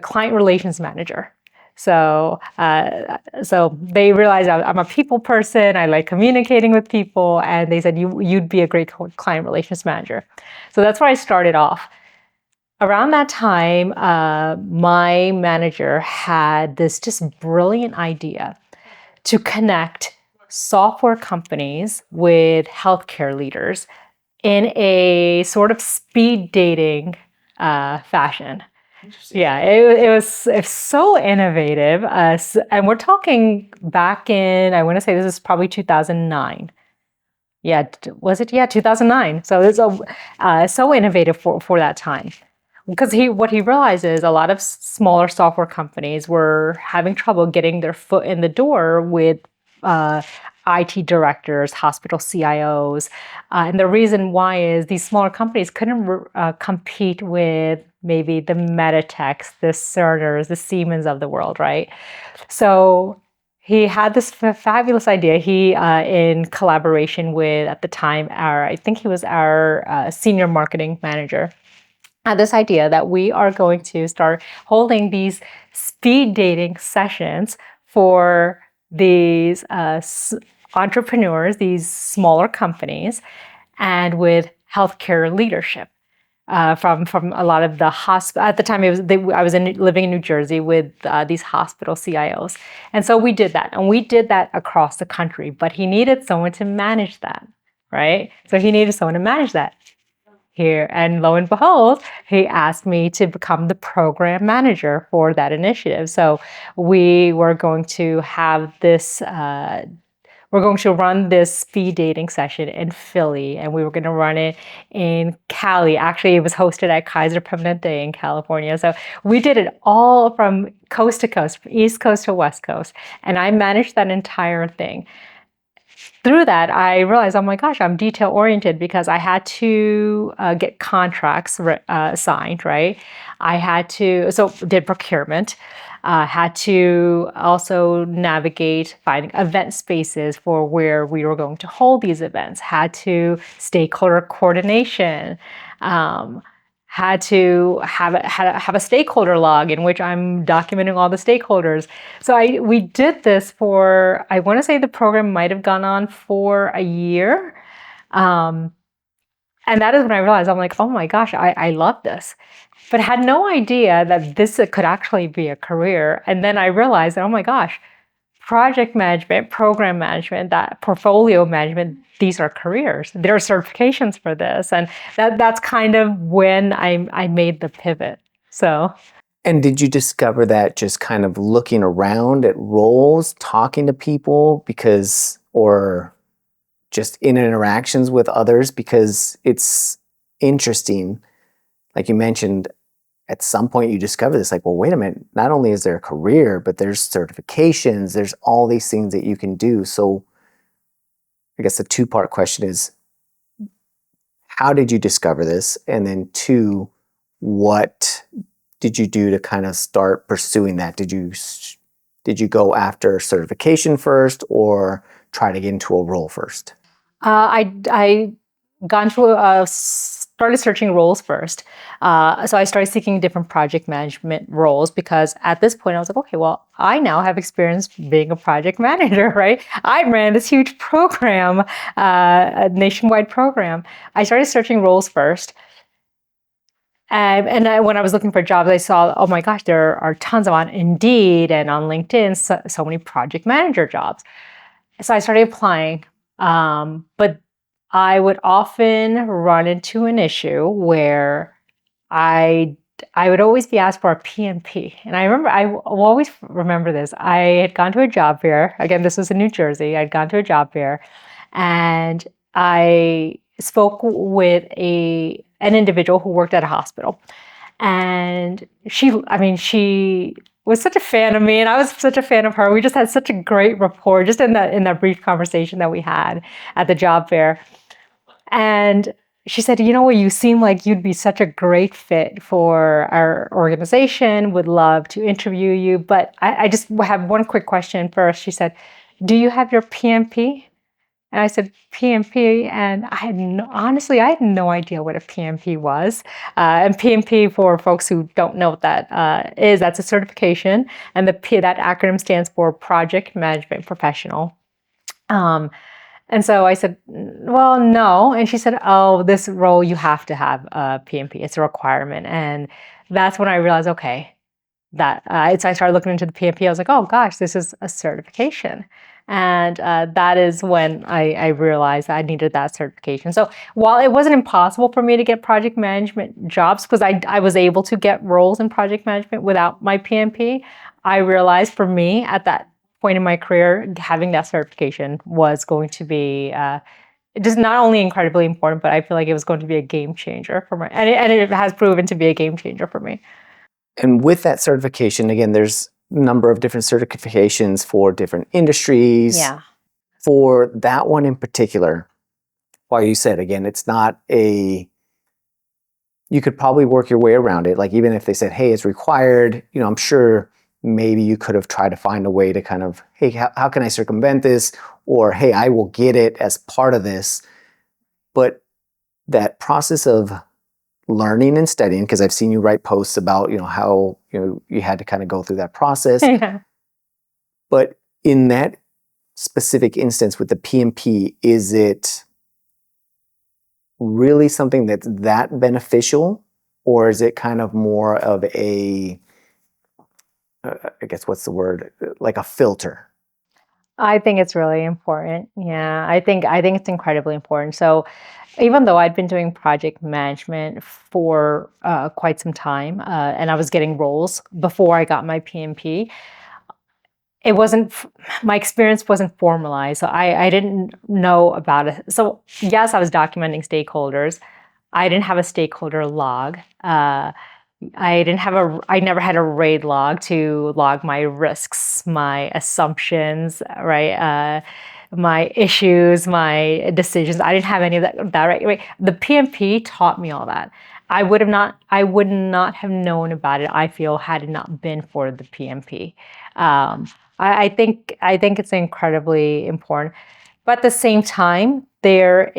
client relations manager. So they realized I'm a people person. I like communicating with people, and they said you'd be a great client relations manager. So that's where I started off. Around that time, my manager had this just brilliant idea to connect software companies with healthcare leaders in a sort of speed dating fashion. Yeah, it was so innovative. And we're talking back in, I want to say this is probably 2009. Yeah, was it? Yeah, 2009. So it's so innovative for that time. Because what he realized is a lot of smaller software companies were having trouble getting their foot in the door with IT directors, hospital CIOs. And the reason why is these smaller companies couldn't compete with maybe the Meditechs, the Cerners, the Siemens of the world, right? So he had this fabulous idea. He, in collaboration with, at the time, I think he was our senior marketing manager, had this idea that we are going to start holding these speed dating sessions for these entrepreneurs, these smaller companies, and with healthcare leadership. From a lot of the at the time I was living in New Jersey with these hospital CIOs, and so we did that, and we did that across the country. But he needed someone to manage that, right? So he needed someone to manage that here. And lo and behold, he asked me to become the program manager for that initiative. So we were going to have this, we're going to run this speed dating session in Philly, and we were going to run it in Cali. Actually, it was hosted at Kaiser Permanente in California. So we did it all from coast to coast, from East Coast to West Coast. And I managed that entire thing. Through that, I realized, oh my gosh, I'm detail oriented because I had to get contracts signed, right? I had to, so did procurement, had to also navigate finding event spaces for where we were going to hold these events, had to stakeholder coordination, had to have a stakeholder log in which I'm documenting all the stakeholders. So we did this for, I want to say the program might have gone on for a year. And that is when I realized, I'm like, oh my gosh, I love this. But I had no idea that this could actually be a career. And then I realized, oh my gosh, project management, program management, that portfolio management, these are careers. There are certifications for this. And that's kind of when I made the pivot. So. And did you discover that just kind of looking around at roles, talking to people, because, or just in interactions with others? Because it's interesting, like you mentioned, at some point you discover this, like, well, wait a minute, not only is there a career, but there's certifications, there's all these things that you can do. So I guess the two-part question is, how did you discover this? And then two, what did you do to kind of start pursuing that? Did you go after certification first or try to get into a role first? I got into started searching roles first. So I started seeking different project management roles because at this point I was like, okay, well, I now have experience being a project manager, right? I ran this huge program, a nationwide program. I started searching roles first. When I was looking for jobs, I saw, oh my gosh, there are tons on Indeed and on LinkedIn, so many project manager jobs. So I started applying. But I would often run into an issue where I would always be asked for a PMP. And I will always remember this. I had gone to a job fair. Again, this was in New Jersey. I'd gone to a job fair and I spoke with an individual who worked at a hospital. And she was such a fan of me and I was such a fan of her. We just had such a great rapport just in that brief conversation that we had at the job fair. And she said, you know what, you seem like you'd be such a great fit for our organization, would love to interview you. But I just have one quick question first. She said, do you have your PMP? And I said, PMP, and honestly, I had no idea what a PMP was. And PMP, for folks who don't know what that is, that's a certification. And that acronym stands for Project Management Professional. And so I said, well, no. And she said, oh, this role, you have to have a PMP. It's a requirement. And that's when I realized, okay, so I started looking into the PMP. I was like, oh gosh, this is a certification. And that is when I realized I needed that certification. So while it wasn't impossible for me to get project management jobs, because I was able to get roles in project management without my PMP, I realized for me at that point in my career, having that certification was going to be just not only incredibly important, but I feel like it was going to be a game changer for me. And it has proven to be a game changer for me. And with that certification, again, there's a number of different certifications for different industries. Yeah. For that one in particular, while you said, again, it's not you could probably work your way around it. Like even if they said, hey, it's required, I'm sure maybe you could have tried to find a way to kind of, hey, how can I circumvent this? Or, hey, I will get it as part of this. But that process of learning and studying, because I've seen you write posts about, how, you had to kind of go through that process. Yeah. But in that specific instance with the PMP, is it really something that's that beneficial? Or is it kind of more of I guess, what's the word? Like a filter? I think it's really important. Yeah, I think it's incredibly important. So, even though I'd been doing project management for quite some time, and I was getting roles before I got my PMP, it wasn't my experience wasn't formalized, so I didn't know about it. So yes, I was documenting stakeholders. I didn't have a stakeholder log. I never had a RAID log to log my risks, my assumptions, right? My issues, my decisions. I didn't have any of that right. The PMP taught me all that. I would not have known about it, I feel, had it not been for the PMP. Um, I think it's incredibly important. But at the same time, there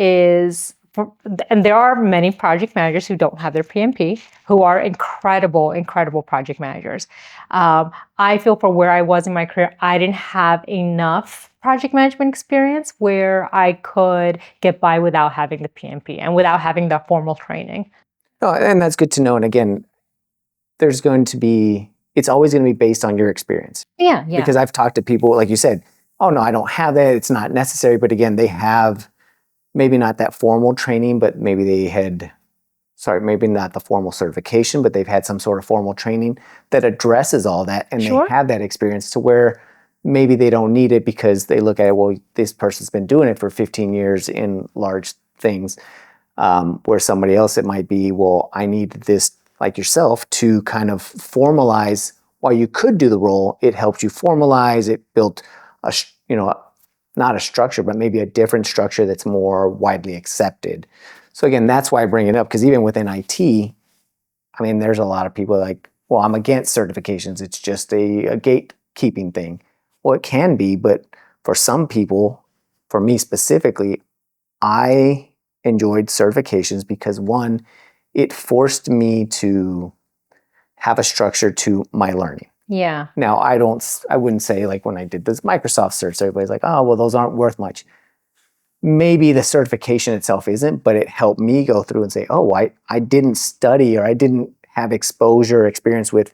are many project managers who don't have their PMP, who are incredible, incredible project managers. I feel for where I was in my career, I didn't have enough project management experience where I could get by without having the PMP and without having the formal training. No, and that's good to know. And again, it's always going to be based on your experience. Yeah, yeah. Because I've talked to people, like you said, oh no, I don't have that. It's not necessary. But again, they have maybe not that formal training, but maybe maybe not the formal certification, but they've had some sort of formal training that addresses all that. And Sure. they have that experience to where maybe they don't need it because they look at it, well, this person's been doing it for 15 years in large things. Where somebody else, it might be, well, I need this, like yourself, to kind of formalize. While you could do the role, it helps you formalize. It built not a structure, but maybe a different structure that's more widely accepted. So again, that's why I bring it up, because even within IT, I mean, there's a lot of people like, well, I'm against certifications. It's just a gatekeeping thing. Well, it can be, but for some people, for me specifically, I enjoyed certifications because one, it forced me to have a structure to my learning. Yeah. Now, I wouldn't say like when I did this Microsoft certs, everybody's like, oh, well, those aren't worth much. Maybe the certification itself isn't, but it helped me go through and say, oh, I didn't study, or I didn't have exposure or experience with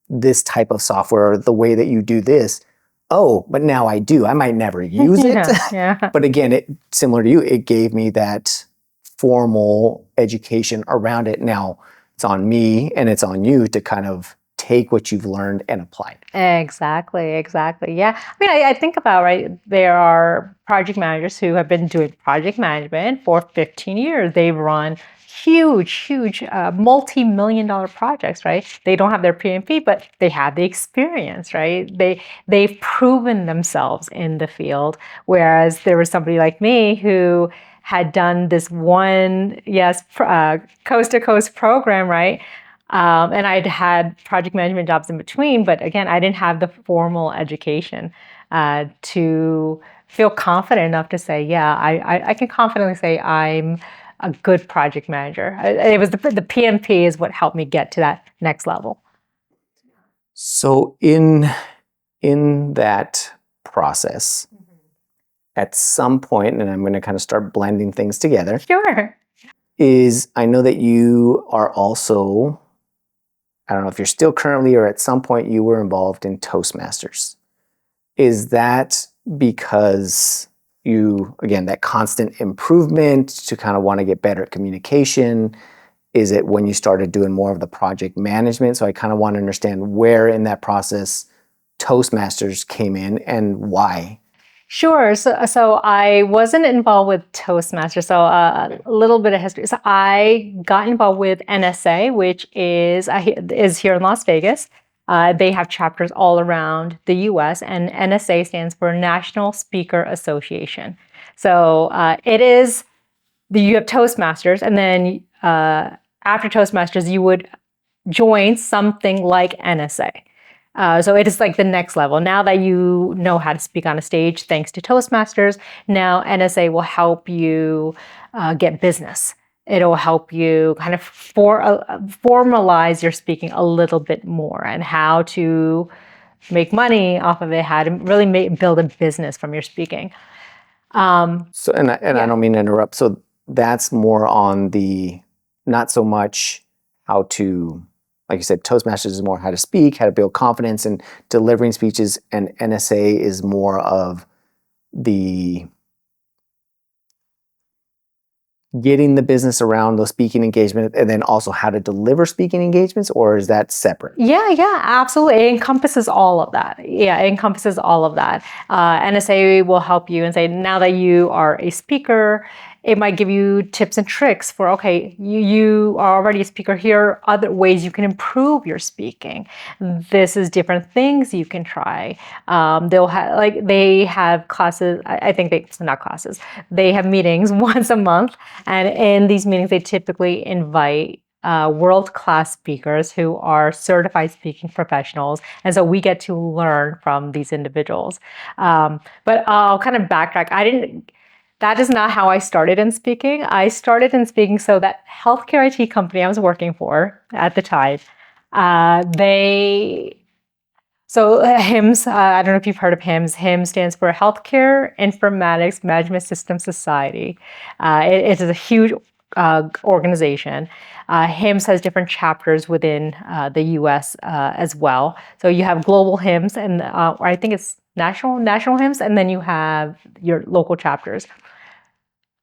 this type of software or the way that you do this. Oh, but now I do. I might never use it. Yeah. But again, similar to you, it gave me that formal education around it. Now it's on me and it's on you to kind of take what you've learned and apply it. Exactly, exactly. Yeah. I mean, I think about, right, there are project managers who have been doing project management for 15 years. They've run huge, multi-million dollar projects, right? They don't have their PMP, but they have the experience, right? They've proven themselves in the field. Whereas there was somebody like me who had done this one, yes, coast to coast program, right? And I'd had project management jobs in between, but again, I didn't have the formal education to feel confident enough to say, yeah, I can confidently say I'm a good project manager. It was the PMP is what helped me get to that next level. So in that process, at some point, and I'm going to kind of start blending things together, Sure. I know that you are also, I don't know if you're still currently or at some point you were involved in Toastmasters. Is that because again, that constant improvement to kind of want to get better at communication? Is it when you started doing more of the project management? So I kind of want to understand where in that process Toastmasters came in and why. Sure. So I wasn't involved with Toastmasters. So a little bit of history. So I got involved with NSA, which is here in Las Vegas. They have chapters all around the U.S. and NSA stands for National Speaker Association. So you have Toastmasters, and then after Toastmasters, you would join something like NSA. So it is like the next level. Now that you know how to speak on a stage, thanks to Toastmasters, now NSA will help you get business. It'll help you kind of formalize your speaking a little bit more and how to make money off of it, how to really build a business from your speaking. So, I don't mean to interrupt. So that's more on the, not so much how to, like you said, Toastmasters is more how to speak, how to build confidence and delivering speeches, and NSA is more of the getting the business around those speaking engagements and then also how to deliver speaking engagements, or is that separate? Yeah, absolutely. It encompasses all of that. Yeah, it encompasses all of that. NSA will help you and say, now that you are a speaker, it might give you tips and tricks for, okay, you are already a speaker. Here are other ways you can improve your speaking. This is different things you can try. They have classes. I think not classes. They have meetings once a month, and in these meetings, they typically invite world-class speakers who are certified speaking professionals. And so we get to learn from these individuals. But I'll kind of backtrack. That is not how I started in speaking. I started in speaking so that healthcare IT company I was working for at the time, HIMSS, I don't know if you've heard of HIMSS. HIMSS stands for Healthcare Informatics Management System Society. It is a huge organization. HIMSS has different chapters within the US as well. So you have global HIMSS, and or I think it's national HIMSS, and then you have your local chapters.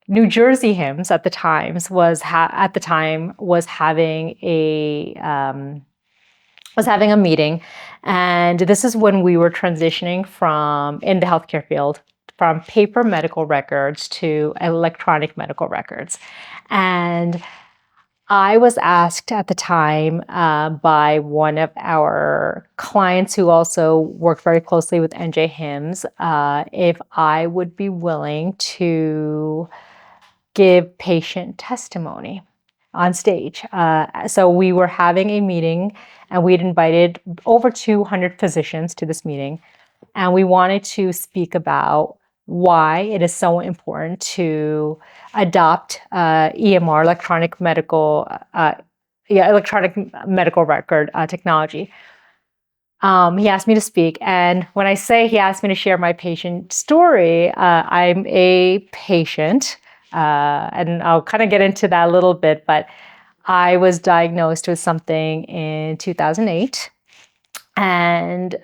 New Jersey HIMSS at the times was having a meeting, and this is when we were transitioning in the healthcare field from paper medical records to electronic medical records. And I was asked at the time by one of our clients who also worked very closely with NJ HIMSS if I would be willing to give patient testimony on stage. So we were having a meeting, and we'd invited over 200 physicians to this meeting, and we wanted to speak about why it is so important to adopt EMR, electronic medical record technology. He asked me to speak, and when I say he asked me to share my patient story, I'm a patient, and I'll kind of get into that a little bit, but I was diagnosed with something in 2008, and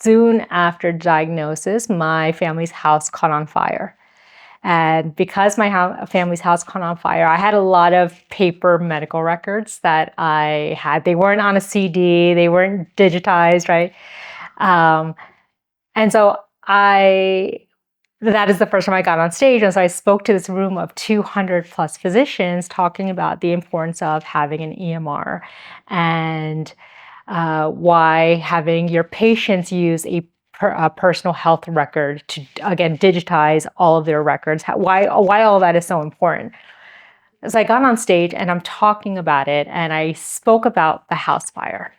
soon after diagnosis, my family's house caught on fire. And because my family's house caught on fire, I had a lot of paper medical records that I had. They weren't on a CD, they weren't digitized, right? And so that is the first time I got on stage. And so I spoke to this room of 200 plus physicians talking about the importance of having an EMR and why having your patients use a personal health record to, again, digitize all of their records, why all that is so important. So I got on stage and I'm talking about it, and I spoke about the house fire.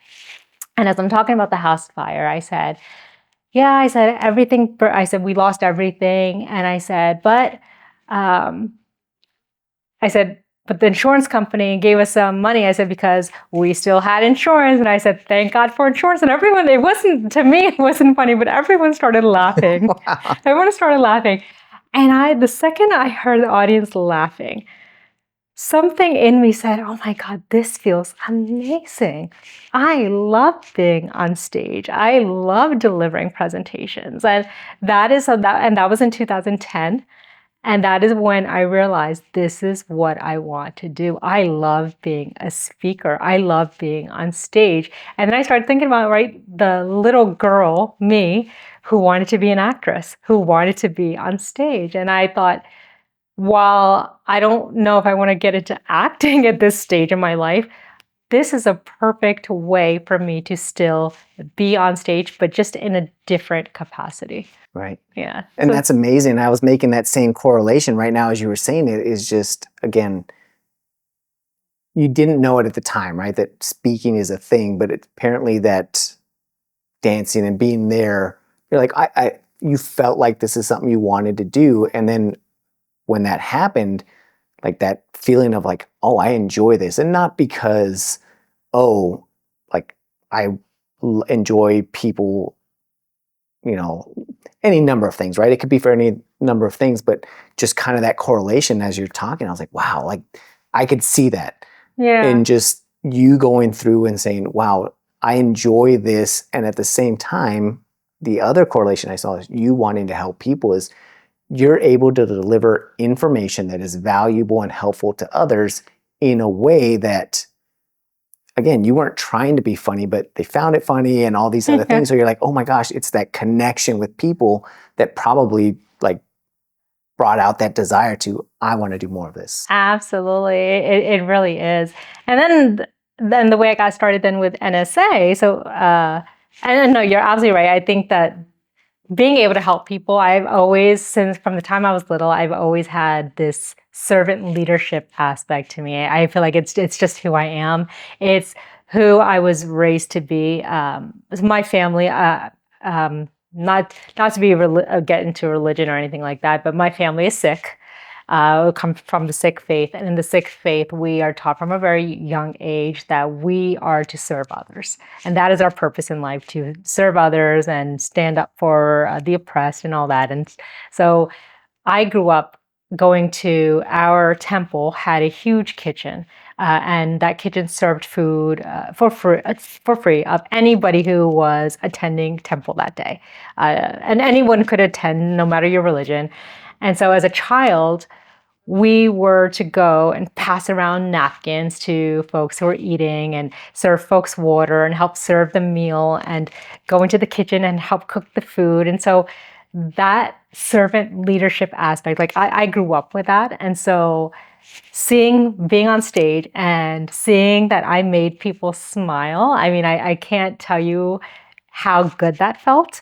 And as I'm talking about the house fire, I said, everything. I said, we lost everything. And I said, but the insurance company gave us some money. I said, because we still had insurance. And I said, thank God for insurance. And everyone, it wasn't funny, but everyone started laughing. Wow. Everyone started laughing. And the second I heard the audience laughing, something in me said, oh my God, this feels amazing. I love being on stage. I love delivering presentations. And that was in 2010. And that is when I realized this is what I want to do. I love being a speaker. I love being on stage. And then I started thinking about, the little girl, me, who wanted to be an actress, who wanted to be on stage. And I thought, while I don't know if I want to get into acting at this stage in my life, this is a perfect way for me to still be on stage, but just in a different capacity. Right. Yeah. And that's amazing. I was making that same correlation right now as you were saying it. Is just, again, you didn't know it at the time, right? That speaking is a thing, but apparently that dancing and being there, you're like, you felt like this is something you wanted to do. And then when that happened, like that feeling of like, oh, I enjoy this. And not because, I enjoy people, any number of things, right? It could be for any number of things, but just kind of that correlation as you're talking, I was like, wow, like I could see that. Yeah. And just you going through and saying, wow, I enjoy this. And at the same time, the other correlation I saw is you wanting to help people is you're able to deliver information that is valuable and helpful to others in a way that, again, you weren't trying to be funny, but they found it funny and all these other things. So you're like, oh my gosh, it's that connection with people that probably like brought out that desire to, I want to do more of this. Absolutely. It really is. And then the way I got started then with NSA. So, and no, you're absolutely right. I think that being able to help people, I've always, since from the time I was little, I've always had this servant leadership aspect to me. I feel like it's just who I am. It's who I was raised to be. My family, not to be get into religion or anything like that, but my family is Sikh. We come from the Sikh faith, and in the Sikh faith, we are taught from a very young age that we are to serve others, and that is our purpose in life: to serve others and stand up for the oppressed and all that. And so, I grew up going to our temple had a huge kitchen, and that kitchen served food for free of anybody who was attending temple that day, and anyone could attend, no matter your religion. And so, as a child, we were to go and pass around napkins to folks who were eating and serve folks water and help serve the meal and go into the kitchen and help cook the food. And so that servant leadership aspect, like I grew up with that. And so being on stage and seeing that I made people smile, I mean, I can't tell you how good that felt,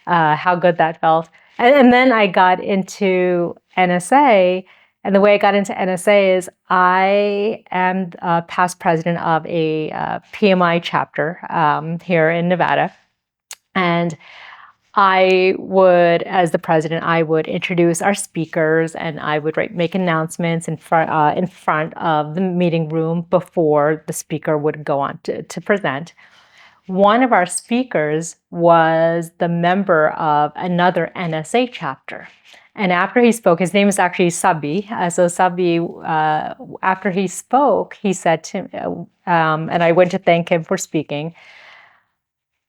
And then I got into NSA. And the way I got into NSA is I am past president of a PMI chapter here in Nevada. And I would, as the president, I would introduce our speakers and I would make announcements in front of the meeting room before the speaker would go on to present. One of our speakers was the member of another NSA chapter. And after he spoke, his name is actually Sabi. So Sabi, after he spoke, he said to me, and I went to thank him for speaking.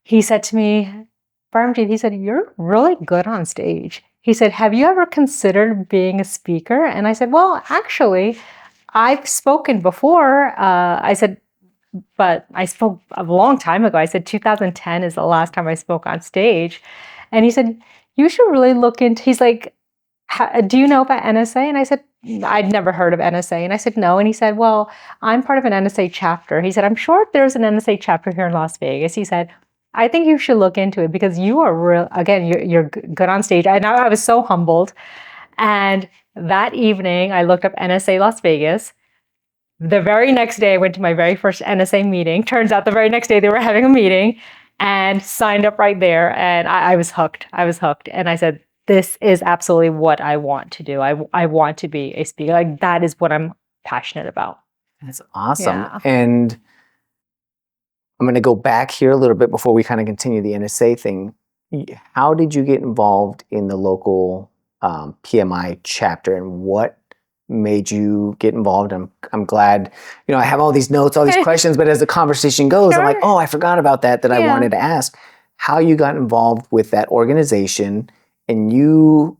He said to me, Parmjit, he said, you're really good on stage. He said, have you ever considered being a speaker? And I said, well, actually, I've spoken before. I said, but I spoke a long time ago. I said 2010 is the last time I spoke on stage. And he said, you should really look into, he's like, do you know about NSA? And I said, I'd never heard of NSA. And I said, no. And he said, well, I'm part of an NSA chapter. He said, I'm sure there's an NSA chapter here in Las Vegas. He said, I think you should look into it because you are real, again, you're good on stage. And I was so humbled. And that evening I looked up NSA Las Vegas. The very next day I went to my very first NSA meeting. Turns out the very next day they were having a meeting and signed up right there. And I was hooked. And I said, this is absolutely what I want to do. I want to be a speaker. Like that is what I'm passionate about. That's awesome. Yeah. And I'm going to go back here a little bit before we kind of continue the NSA thing. How did you get involved in the local PMI chapter, and what made you get involved? I'm glad, I have all these notes, all these questions, but as the conversation goes, Sure. I'm like, oh, I forgot about that I wanted to ask. How you got involved with that organization, and you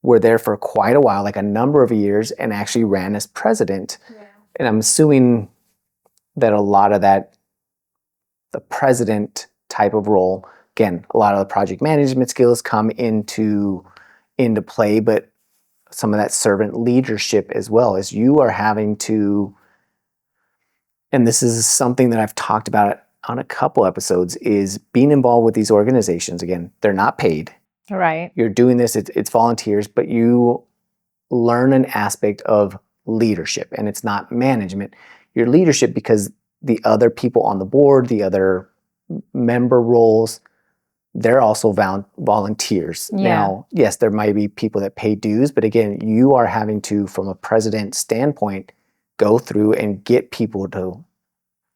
were there for quite a while, like a number of years, and actually ran as president. Yeah. And I'm assuming that a lot of that, the president type of role, again, a lot of the project management skills come into play, but some of that servant leadership as well, as you are having to, and this is something that I've talked about on a couple episodes, is being involved with these organizations. Again, they're not paid. Right. You're doing this, it's volunteers, but you learn an aspect of leadership, and it's not management. Your leadership, because the other people on the board, the other member roles, they're also volunteers. Yeah. Now, yes, there might be people that pay dues, but again, you are having to, from a president standpoint, go through and get people to,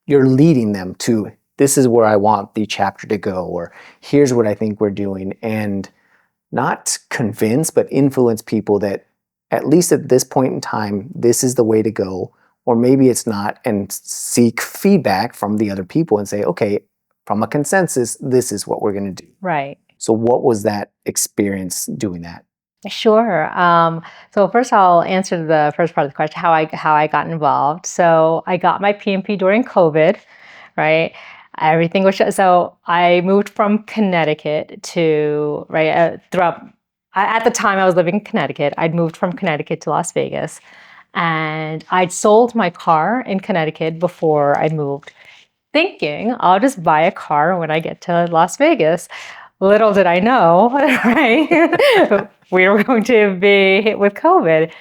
you're leading them to, this is where I want the chapter to go, or here's what I think we're doing, and not convince, but influence people that, at least at this point in time, this is the way to go, or maybe it's not, and seek feedback from the other people and say, okay, from a consensus, this is what we're going to do. Right. So what was that experience doing that? Sure. So first I'll answer the first part of the question, how I got involved. So I got my PMP during COVID, right? Everything was shut. So I moved from Connecticut to, right, at the time I was living in Connecticut. I'd moved from Connecticut to Las Vegas, and I'd sold my car in Connecticut before I moved, thinking I'll just buy a car when I get to Las Vegas. Little did I know, right? We were going to be hit with COVID.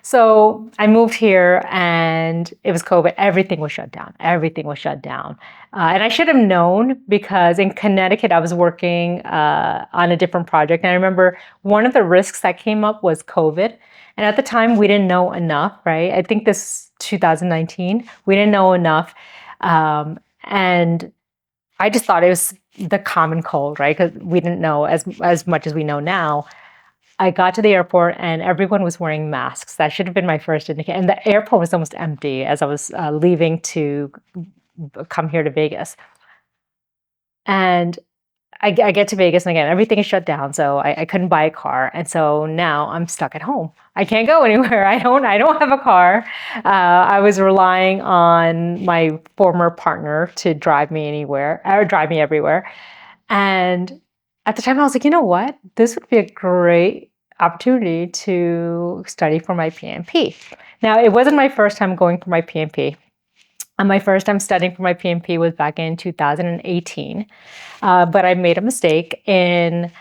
So I moved here and it was COVID. Everything was shut down. Everything was shut down. And I should have known because in Connecticut, I was working on a different project. And I remember one of the risks that came up was COVID. And at the time, we didn't know enough, right? I think this 2019, we didn't know enough. And I just thought it was the common cold, right? Because we didn't know as much as we know now. I got to the airport and everyone was wearing masks. That should have been my first indicator. And the airport was almost empty as I was leaving to come here to Vegas. And I get to Vegas and again, everything is shut down. So I couldn't buy a car. And so now I'm stuck at home. I can't go anywhere. I don't have a car. I was relying on my former partner to drive me anywhere or drive me everywhere. And at the time I was like, you know what? This would be a great opportunity to study for my PMP. Now, it wasn't my first time going for my PMP. My first time studying for my PMP was back in 2018. But I made a mistake in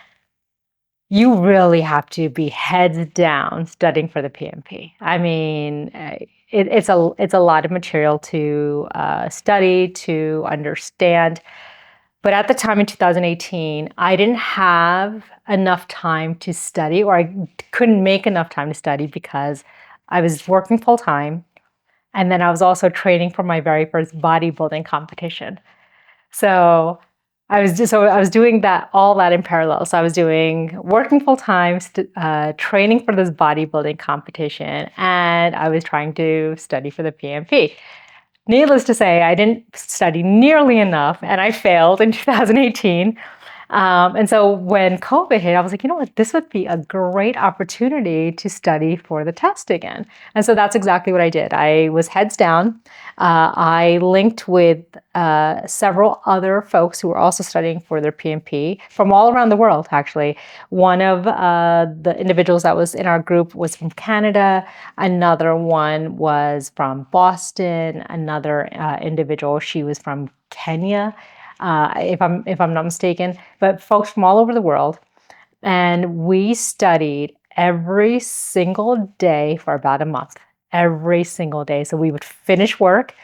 you really have to be heads down studying for the PMP. I mean, it's a lot of material to study, to understand. But at the time in 2018, I didn't have enough time to study, or I couldn't make enough time to study because I was working full time. And then I was also training for my very first bodybuilding competition. So I was doing all that in parallel. So I was working full time, training for this bodybuilding competition, and I was trying to study for the PMP. Needless to say, I didn't study nearly enough, and I failed in 2018. And so when COVID hit, I was like, you know what, this would be a great opportunity to study for the test again. And so that's exactly what I did. I was heads down. I linked with several other folks who were also studying for their PMP from all around the world, actually. One of the individuals that was in our group was from Canada. Another one was from Boston. Another individual, she was from Kenya. If I'm not mistaken, but folks from all over the world. And we studied every single day for about a month, every single day. So we would finish work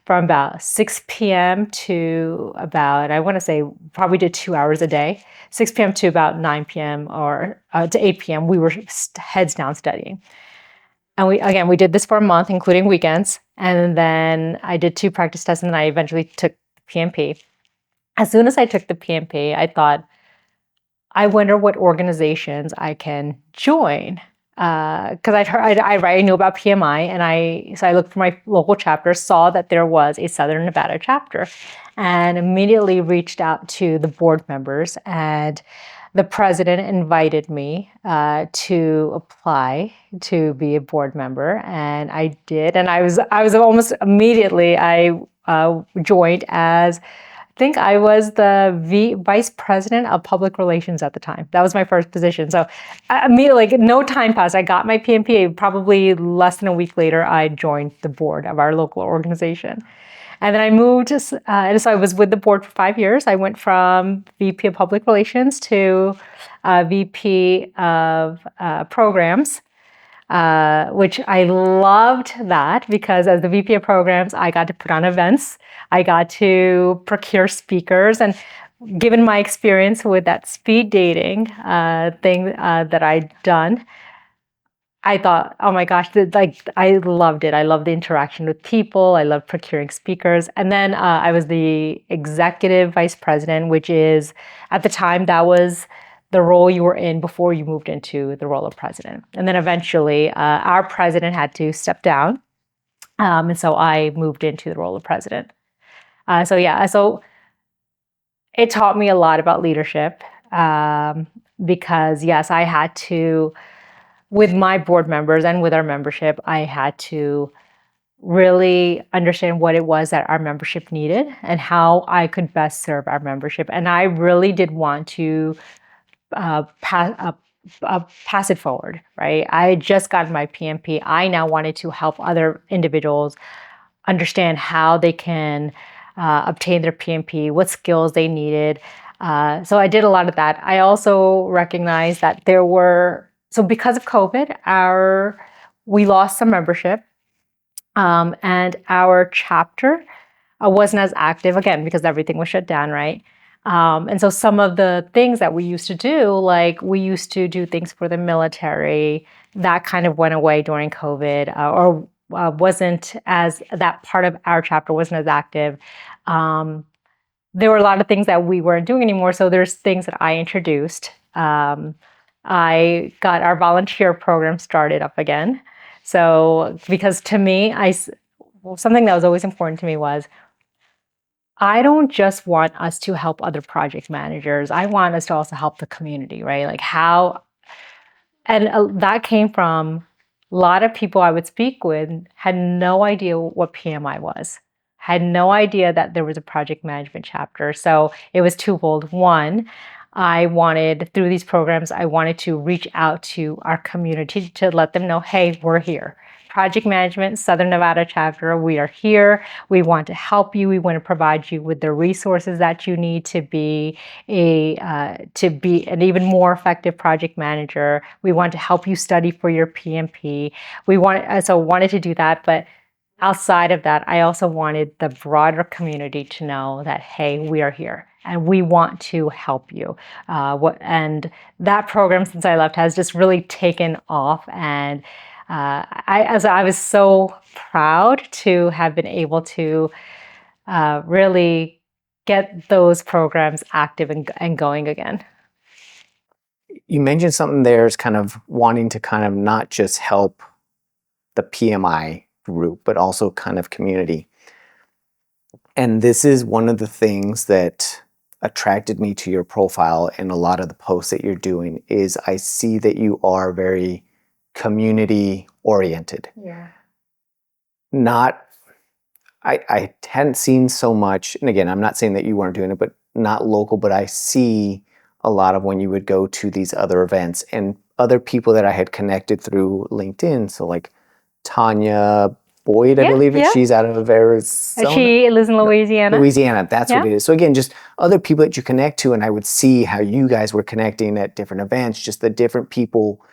from about 6 p.m. to about, I want to say probably did 2 hours a day, 6 p.m. to about 9 p.m. or to 8 p.m. We were heads down studying. And we did this for a month, including weekends. And then I did 2 practice tests and then I eventually took PMP. As soon as I took the PMP, I thought, I wonder what organizations I can join. Because I knew about PMI, and I looked for my local chapter, saw that there was a Southern Nevada chapter, and immediately reached out to the board members. And the president invited me to apply to be a board member, and I did. And I was almost immediately I joined as. I think I was the vice president of public relations at the time. That was my first position. So immediately, like no time passed. I got my PMP. Probably less than a week later, I joined the board of our local organization. And then I moved, and so I was with the board for 5 years. I went from VP of Public Relations to VP of Programs. Which I loved that because as the VP of Programs, I got to put on events. I got to procure speakers. And given my experience with that speed dating thing that I'd done, I thought, oh my gosh, I loved it. I loved the interaction with people. I loved procuring speakers. And then I was the executive vice president, which is, at the time, that was the role you were in before you moved into the role of president. And then eventually our president had to step down. And so I moved into the role of president. So it taught me a lot about leadership. because yes, I had to, with my board members and with our membership, I had to really understand what it was that our membership needed and how I could best serve our membership. And I really did want to pass it forward, right? I had just gotten my PMP. I now wanted to help other individuals understand how they can obtain their PMP, what skills they needed. So I did a lot of that. I also recognized that so because of COVID, we lost some membership, and our chapter wasn't as active again because everything was shut down, right? And so some of the things that we used to do, like we used to do things for the military, that kind of went away during COVID, or wasn't as, that part of our chapter wasn't as active. There were a lot of things that we weren't doing anymore. So there's things that I introduced. I got our volunteer program started up again. So because to me, something that was always important to me was, I don't just want us to help other project managers. I want us to also help the community, right? Like how, and that came from a lot of people I would speak with had no idea what PMI was, had no idea that there was a project management chapter. So it was twofold. One, I wanted, through these programs, I wanted to reach out to our community to let them know, hey, we're here. Project Management Southern Nevada chapter, we are here. We want to help you. We want to provide you with the resources that you need to be an even more effective project manager. We want to help you study for your PMP. Wanted to do that, but outside of that, I also wanted the broader community to know that, hey, we are here and we want to help you. And that program, since I left, has just really taken off. And I was so proud to have been able to really get those programs active and going again. You mentioned something there is kind of wanting to kind of not just help the PMI group, but also kind of community. And this is one of the things that attracted me to your profile and a lot of the posts that you're doing is I see that you are very community oriented. Yeah. I hadn't seen so much, and again, I'm not saying that you weren't doing it, but not local, but I see a lot of when you would go to these other events and other people that I had connected through LinkedIn. So like Tanya Boyd, I believe it. She's out of Arizona. She lives in Louisiana. Louisiana, that's what it is. So again, just other people that you connect to, and I would see how you guys were connecting at different events, just the different people,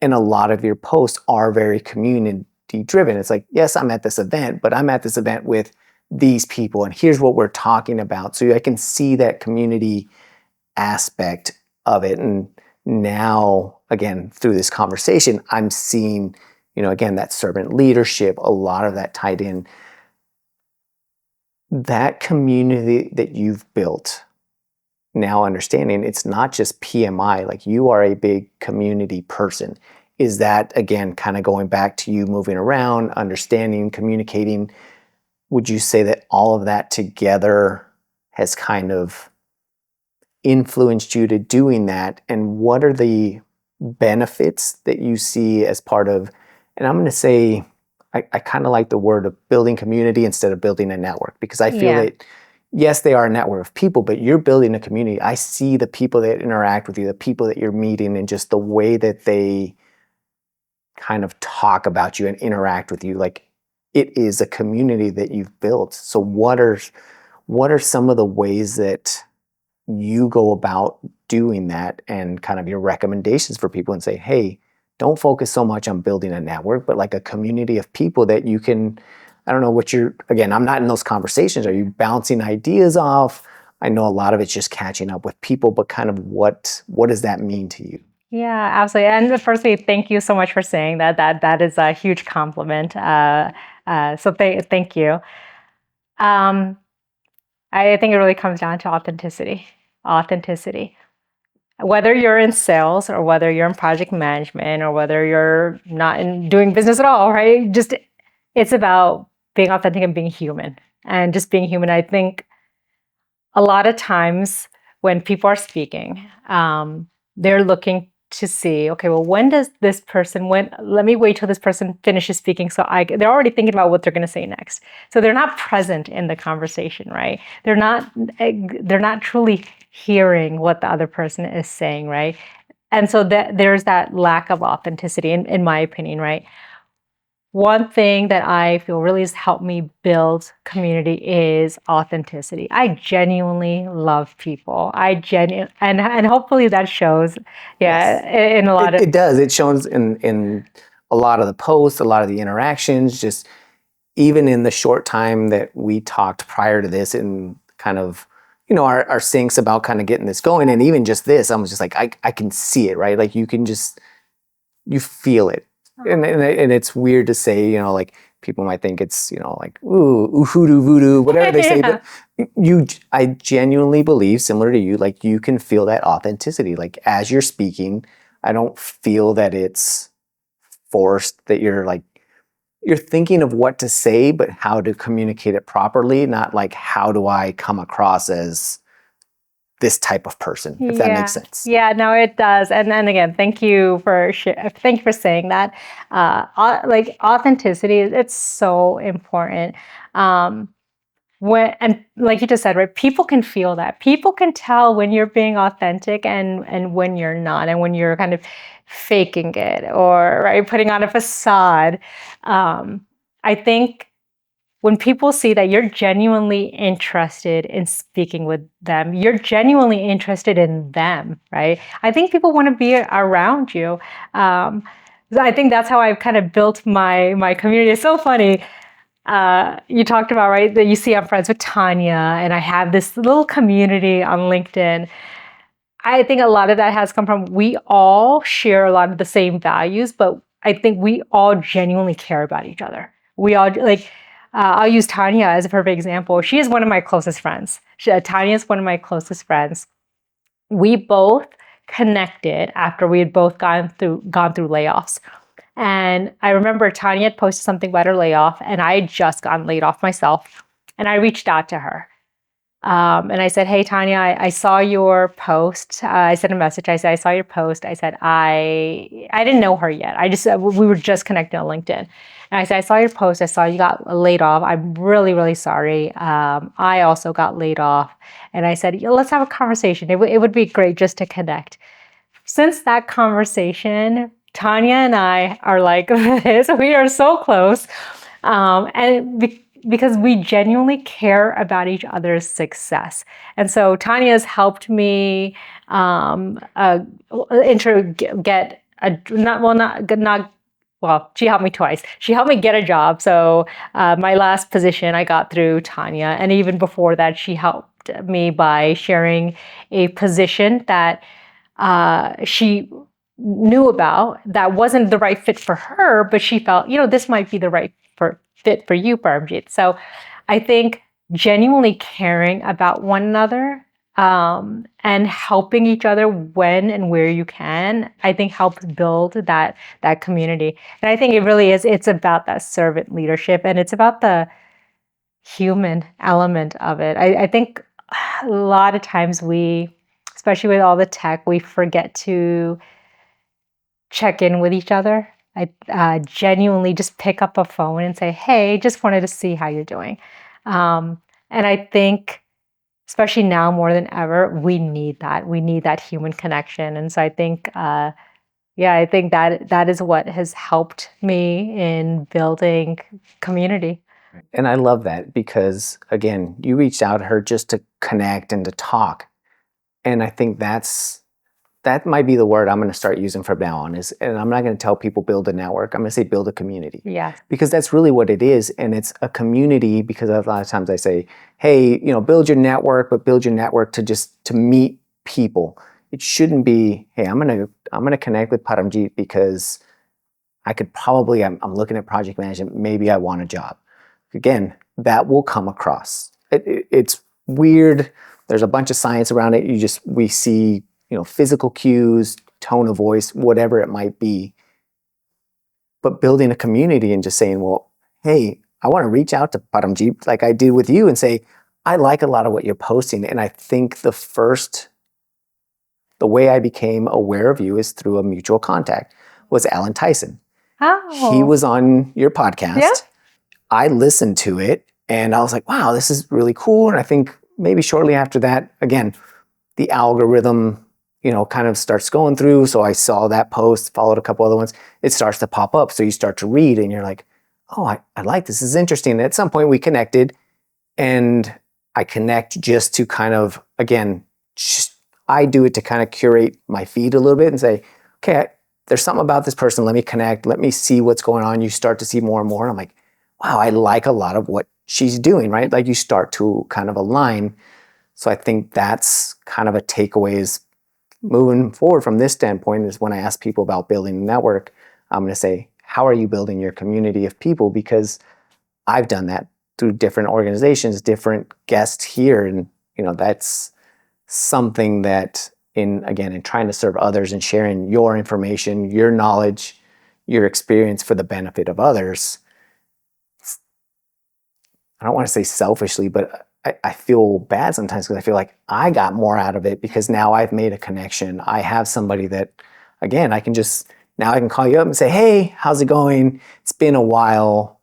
and a lot of your posts are very community driven. It's like, yes, I'm at this event, but I'm at this event with these people, and here's what we're talking about. So I can see that community aspect of it. And now, again, through this conversation, I'm seeing, again, that servant leadership, a lot of that tied in. That community that you've built, now understanding it's not just PMI, like you are a big community person. Is that, again, kind of going back to you moving around, understanding, communicating? Would you say that all of that together has kind of influenced you to doing that? And what are the benefits that you see as part of, and I'm going to say, I kind of like the word of building community instead of building a network, because I feel that, yes, they are a network of people, but you're building a community. I see the people that interact with you, the people that you're meeting, and just the way that they kind of talk about you and interact with you. Like, it is a community that you've built. So what are some of the ways that you go about doing that, and kind of your recommendations for people, and say, hey, don't focus so much on building a network, but like a community of people that you can, I don't know what again, I'm not in those conversations. Are you bouncing ideas off? I know a lot of it's just catching up with people, but kind of what does that mean to you? Yeah, absolutely. And firstly, thank you so much for saying that. That is a huge compliment. So thank you. I think it really comes down to authenticity. Authenticity. Whether you're in sales or whether you're in project management or whether you're not doing business at all, right? Just, it's about being authentic and being human. And just being human. I think a lot of times when people are speaking, they're looking to see, okay, well, when does this person, let me wait till this person finishes speaking. So they're already thinking about what they're going to say next. So they're not present in the conversation, right? They're not truly hearing what the other person is saying, right? And so there's that lack of authenticity, in my opinion, right? One thing that I feel really has helped me build community is authenticity. I genuinely love people. And hopefully that shows, Yes. in a lot of. It does. It shows in a lot of the posts, a lot of the interactions, just even in the short time that we talked prior to this and kind of, our syncs about kind of getting this going. And even just this, I was just like, I can see it, right? Like you feel it. And it's weird to say, like people might think it's, like, ooh, hoodoo, voodoo, whatever they say. Yeah. But I genuinely believe, similar to you, like you can feel that authenticity. Like as you're speaking, I don't feel that it's forced, that you're thinking of what to say, but how to communicate it properly, not like how do I come across as this type of person, if that makes sense. Yeah, no, it does. And again, thank you for saying that. Like authenticity, it's so important. And like you just said, right? People can feel that. People can tell when you're being authentic and when you're not, and when you're kind of faking it or right putting on a facade. I think when people see that you're genuinely interested in speaking with them, you're genuinely interested in them, right? I think people want to be around you. I think that's how I've kind of built my community. It's so funny. You talked about, right, that you see I'm friends with Tanya, and I have this little community on LinkedIn. I think a lot of that has come from, we all share a lot of the same values, but I think we all genuinely care about each other. We all I'll use Tanya as a perfect example. She is one of my closest friends. Tanya is one of my closest friends. We both connected after we had both gone through layoffs. And I remember Tanya had posted something about her layoff, and I had just gotten laid off myself. And I reached out to her. And I said, hey, Tanya, I saw your post. I sent a message. I said, I saw your post. I said, I didn't know her yet. We were just connected on LinkedIn. And I said, I saw your post. I saw you got laid off. I'm really, really sorry. I also got laid off. And I said, let's have a conversation. It would be great just to connect. Since that conversation, Tanya and I are like this. We are so close. Because we genuinely care about each other's success. And so Tanya has helped me she helped me twice. She helped me get a job. So my last position I got through Tanya. And even before that, she helped me by sharing a position that she knew about that wasn't the right fit for her, but she felt, this might be the right fit for you, Parmjit. So I think genuinely caring about one another and helping each other when and where you can, I think helps build that community. And I think it really is, it's about that servant leadership, and it's about the human element of it. I think a lot of times especially with all the tech, we forget to check in with each other. I genuinely just pick up a phone and say, hey, just wanted to see how you're doing. And I think, especially now more than ever, we need that. We need that human connection. And so I think, I think that is what has helped me in building community. And I love that because, again, you reached out to her just to connect and to talk. And I think that might be the word I'm going to start using from now on. And I'm not going to tell people build a network. I'm going to say build a community. Yeah. Because that's really what it is. And it's a community because a lot of times I say, hey, build your network, but build your network to meet people. It shouldn't be, hey, I'm going to connect with Parmjit because I could probably, I'm looking at project management, maybe I want a job. Again, that will come across. It's weird. There's a bunch of science around it. We see, physical cues, tone of voice, whatever it might be. But building a community and just saying, well, hey, I want to reach out to Parmjit like I did with you and say, I like a lot of what you're posting. And I think the first the way I became aware of you is through a mutual contact, was Alan Tyson. Oh. He was on your podcast. Yeah. I listened to it and I was like, wow, this is really cool. And I think maybe shortly after that, again, the algorithm, kind of starts going through. So I saw that post, followed a couple other ones. It starts to pop up. So you start to read and you're like, oh, I like this. This is interesting. And at some point we connected, and I connect just to kind of, again, I do it to kind of curate my feed a little bit and say, okay, there's something about this person. Let me connect. Let me see what's going on. You start to see more and more. And I'm like, wow, I like a lot of what she's doing, right? Like you start to kind of align. So I think that's kind of a takeaway is moving forward from this standpoint is when I ask people about building a network, I'm going to say, how are you building your community of people? Because I've done that through different organizations, different guests here. And, that's something that in trying to serve others and sharing your information, your knowledge, your experience for the benefit of others. I don't want to say selfishly, but I feel bad sometimes because I feel like I got more out of it because now I've made a connection. I have somebody that, again, I can call you up and say, hey, how's it going? It's been a while,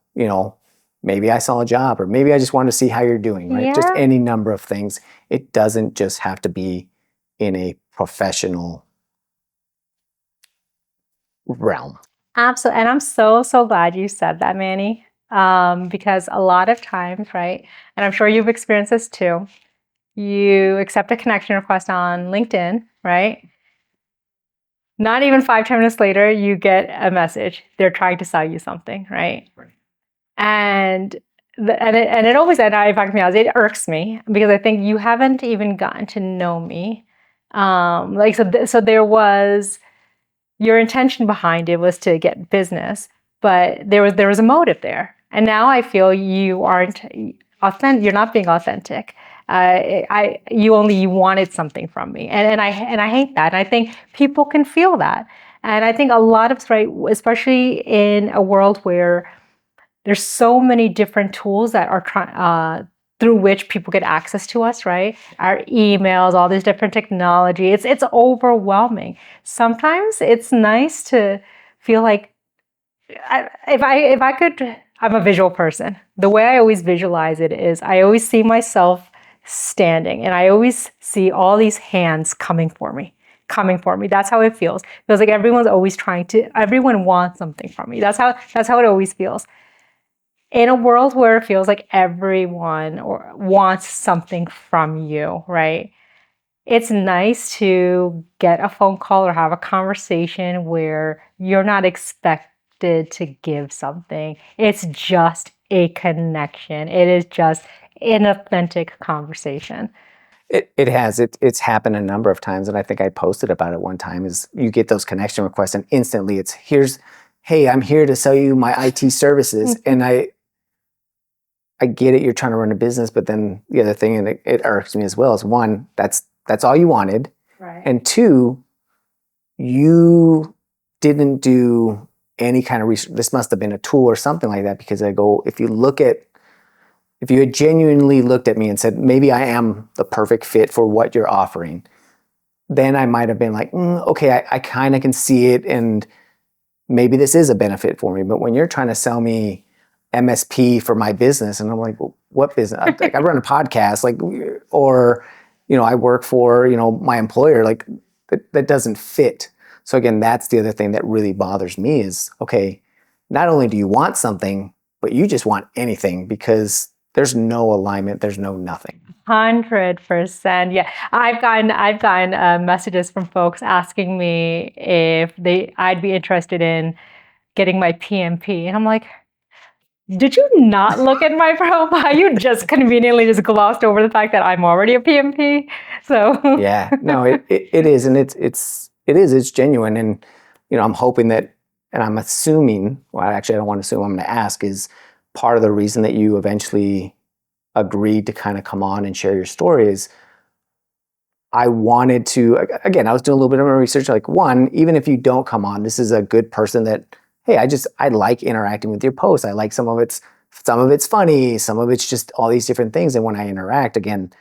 maybe I saw a job or maybe I just want to see how you're doing, right? Yeah. Just any number of things. It doesn't just have to be in a professional realm. Absolutely. And I'm so, so glad you said that, Manny. Because a lot of times, right, and I'm sure you've experienced this too, you accept a connection request on LinkedIn, right? Not even 5-10 minutes later, you get a message. They're trying to sell you something, right? And it always, and if I can be honest, it irks me because I think you haven't even gotten to know me. So there was, your intention behind it was to get business, but there was a motive there. And now I feel you aren't authentic. You're not being authentic. You wanted something from me, and I hate that. And I think people can feel that. And I think a lot of, right, especially in a world where there's so many different tools that are through which people get access to us, right? Our emails, all this different technology. It's overwhelming. Sometimes it's nice to feel like, if I could, I'm a visual person. The way I always visualize it is I always see myself standing and I always see all these hands coming for me. That's how it feels. It feels like everyone wants something from me. That's how it always feels. In a world where it feels like everyone wants something from you, right? It's nice to get a phone call or have a conversation where you're not expected to give something. It's just a connection. It is just an authentic conversation. It's happened a number of times, and I think I posted about it one time, is you get those connection requests and instantly it's, hey, I'm here to sell you my IT services. And I get it, you're trying to run a business, but then the other thing, and it irks me as well, is one, that's all you wanted. Right. And two, you didn't do any kind of research. This must have been a tool or something like that, because if you had genuinely looked at me and said, maybe I am the perfect fit for what you're offering, then I might have been like, okay, I kind of can see it, and maybe this is a benefit for me. But when you're trying to sell me MSP for my business, and I'm like, well, what business? Like, I run a podcast, or I work for my employer. Like, that doesn't fit. So again, that's the other thing that really bothers me is, okay, not only do you want something, but you just want anything, because there's no alignment, there's no nothing. 100%. Yeah, I've gotten messages from folks asking me if I'd be interested in getting my PMP, and I'm like, did you not look at my profile? You just conveniently just glossed over the fact that I'm already a PMP. So yeah, no, it is, and it's genuine, and I'm hoping that, and I'm assuming, well, actually I don't want to assume, I'm going to ask, is part of the reason that you eventually agreed to kind of come on and share your story is I wanted to, again, I was doing a little bit of my research, like, one, even if you don't come on, this is a good person that, hey, I like interacting with your posts. I like some of it's funny, some of it's just all these different things. And when I interact, again,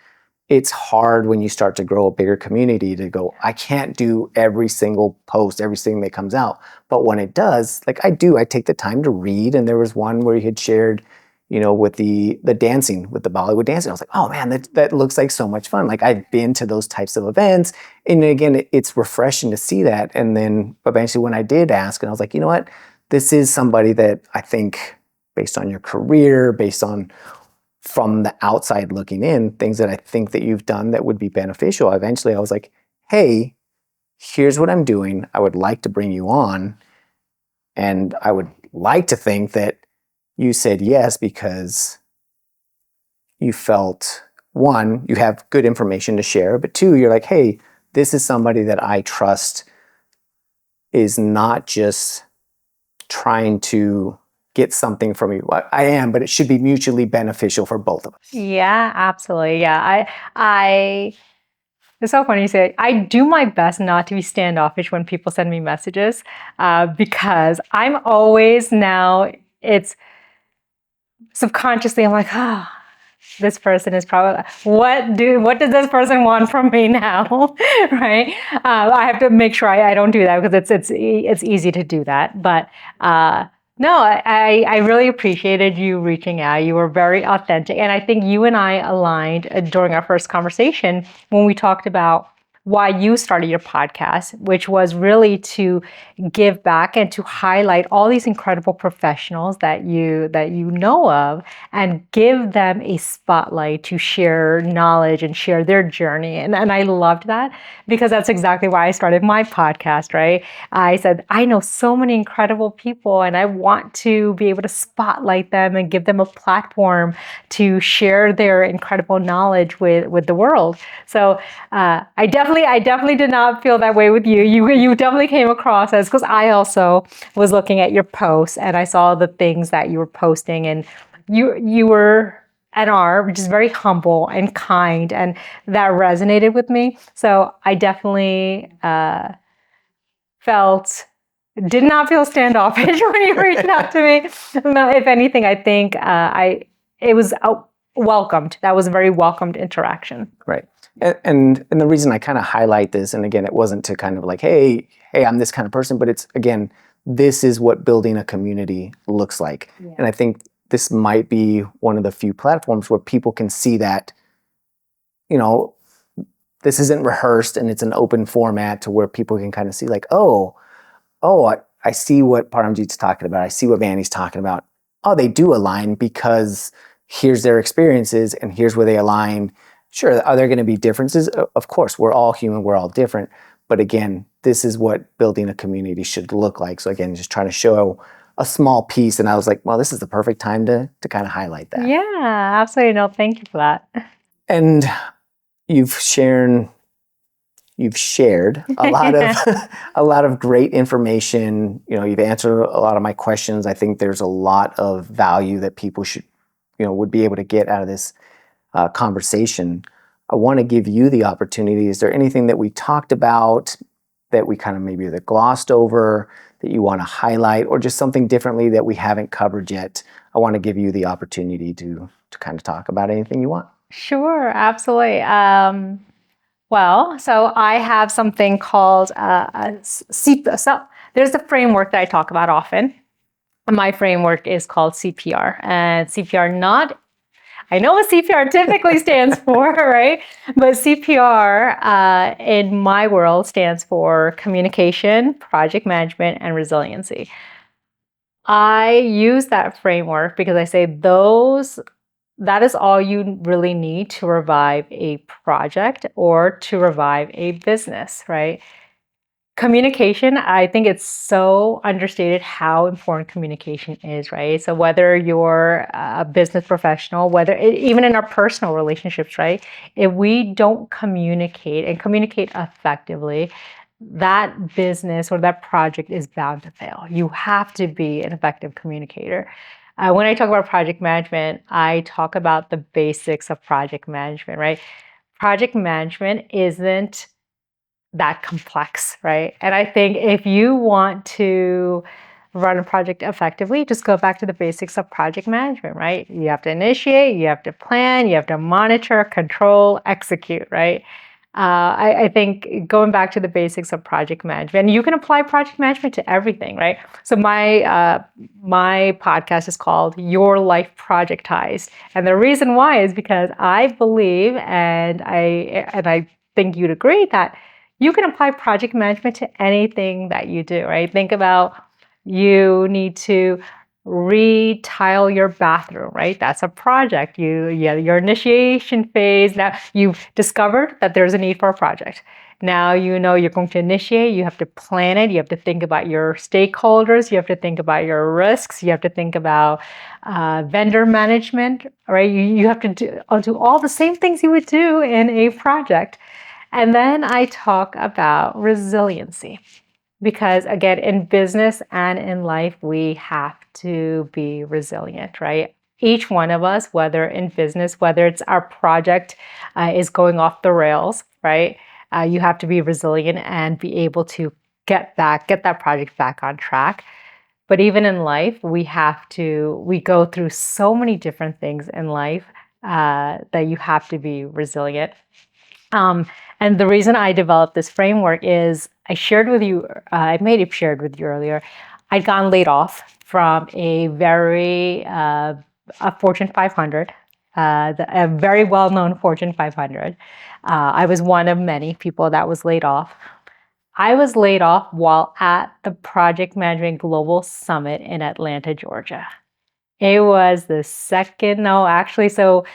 it's hard when you start to grow a bigger community to go, I can't do every single post, everything that comes out. But when it does, like I take the time to read. And there was one where you had shared, with the dancing, with the Bollywood dancing. I was like, oh man, that looks like so much fun. Like I've been to those types of events. And again, it's refreshing to see that. And then eventually when I did ask, and I was like, you know what? This is somebody that I think, based on your career, based on from the outside looking in, things that I think that you've done that would be beneficial. Eventually I was like, hey, here's what I'm doing. I would like to bring you on. And I would like to think that you said yes because you felt, one, you have good information to share, but two, you're like, hey, this is somebody that I trust is not just trying to get something from you. I am, but it should be mutually beneficial for both of us. Yeah, absolutely. Yeah, it's so funny you say, I do my best not to be standoffish when people send me messages, because I'm always now, it's subconsciously, I'm like, this person is probably, what does this person want from me now? Right? I have to make sure I don't do that because it's easy to do that. But no, I really appreciated you reaching out. You were very authentic. And I think you and I aligned during our first conversation when we talked about why you started your podcast, which was really to give back and to highlight all these incredible professionals that you know of and give them a spotlight to share knowledge and share their journey. And I loved that because that's exactly why I started my podcast, right? I said, I know so many incredible people and I want to be able to spotlight them and give them a platform to share their incredible knowledge with the world. So I definitely did not feel that way with you. You definitely came across as, because I also was looking at your posts and I saw the things that you were posting, and you were and are just very humble and kind, and that resonated with me. So I definitely did not feel standoffish when you reached out to me. No, if anything, I think it was welcomed. That was a very welcomed interaction. Right. And the reason I kind of highlight this, and again, it wasn't to kind of like, hey, I'm this kind of person, but it's, again, this is what building a community looks like. Yeah. And I think this might be one of the few platforms where people can see that, this isn't rehearsed and it's an open format to where people can kind of see like, I see what Parmjit's talking about. I see what Vanny's talking about. Oh, they do align because here's their experiences and here's where they align. Sure, are there going to be differences? Of course, we're all human, we're all different. But again, this is what building a community should look like. So again, just trying to show a small piece. And I was like, well, this is the perfect time to kind of highlight that. Yeah, absolutely. No, thank you for that. And you've shared a lot of a lot of great information. You've answered a lot of my questions. I think there's a lot of value that people should, would be able to get out of this conversation. I want to give you the opportunity. Is there anything that we talked about that we kind of maybe either glossed over that you want to highlight, or just something differently that we haven't covered yet? I want to give you the opportunity to kind of talk about anything you want. Sure, absolutely. Well, so I have something called so there's a framework that I talk about often. My framework is called CPR, and CPR I know what CPR typically stands for, right? But CPR in my world stands for communication, project management, and resiliency. I use that framework because I say that is all you really need to revive a project or to revive a business, right? Communication, I think it's so understated how important communication is, right? So whether you're a business professional, even in our personal relationships, right? If we don't communicate and communicate effectively, that business or that project is bound to fail. You have to be an effective communicator. When I talk about project management, I talk about the basics of project management, right? Project management isn't that complex, right? And I think if you want to run a project effectively, just go back to the basics of project management, right? You have to initiate, you have to plan, you have to monitor, control, execute, right? I think going back to the basics of project management, and you can apply project management to everything, right? So my podcast is called Your Life Projectized, and the reason why is because I believe, and I think you'd agree that you can apply project management to anything that you do, right? Think about you need to retile your bathroom, right? That's a project. Your initiation phase. Now you've discovered that there's a need for a project. Now you know you're going to initiate, you have to plan it, you have to think about your stakeholders, you have to think about your risks, you have to think about vendor management, right? You have to do all the same things you would do in a project. And then I talk about resiliency. Because again, in business and in life, we have to be resilient, right? Each one of us, whether in business, whether it's our project is going off the rails, right? You have to be resilient and be able to get that project back on track. But even in life, we go through so many different things in life that you have to be resilient. And the reason I developed this framework is I may have shared with you earlier, I'd gotten laid off from a Fortune 500, a very well-known Fortune 500. I was one of many people that was laid off. I was laid off while at the Project Management Global Summit in Atlanta, Georgia. It was the second, no, actually, so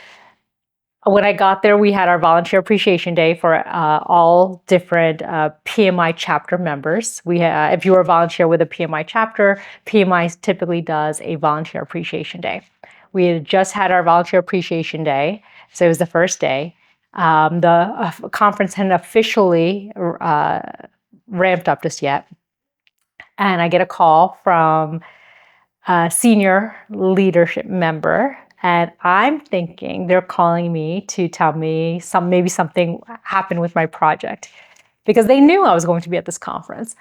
when I got there, we had our Volunteer Appreciation Day for all different PMI chapter members. If you were a volunteer with a PMI chapter, PMI typically does a Volunteer Appreciation Day. We had just had our Volunteer Appreciation Day, so it was the first day. The conference hadn't officially ramped up just yet. And I get a call from a senior leadership member. And I'm thinking they're calling me to tell me maybe something happened with my project because they knew I was going to be at this conference.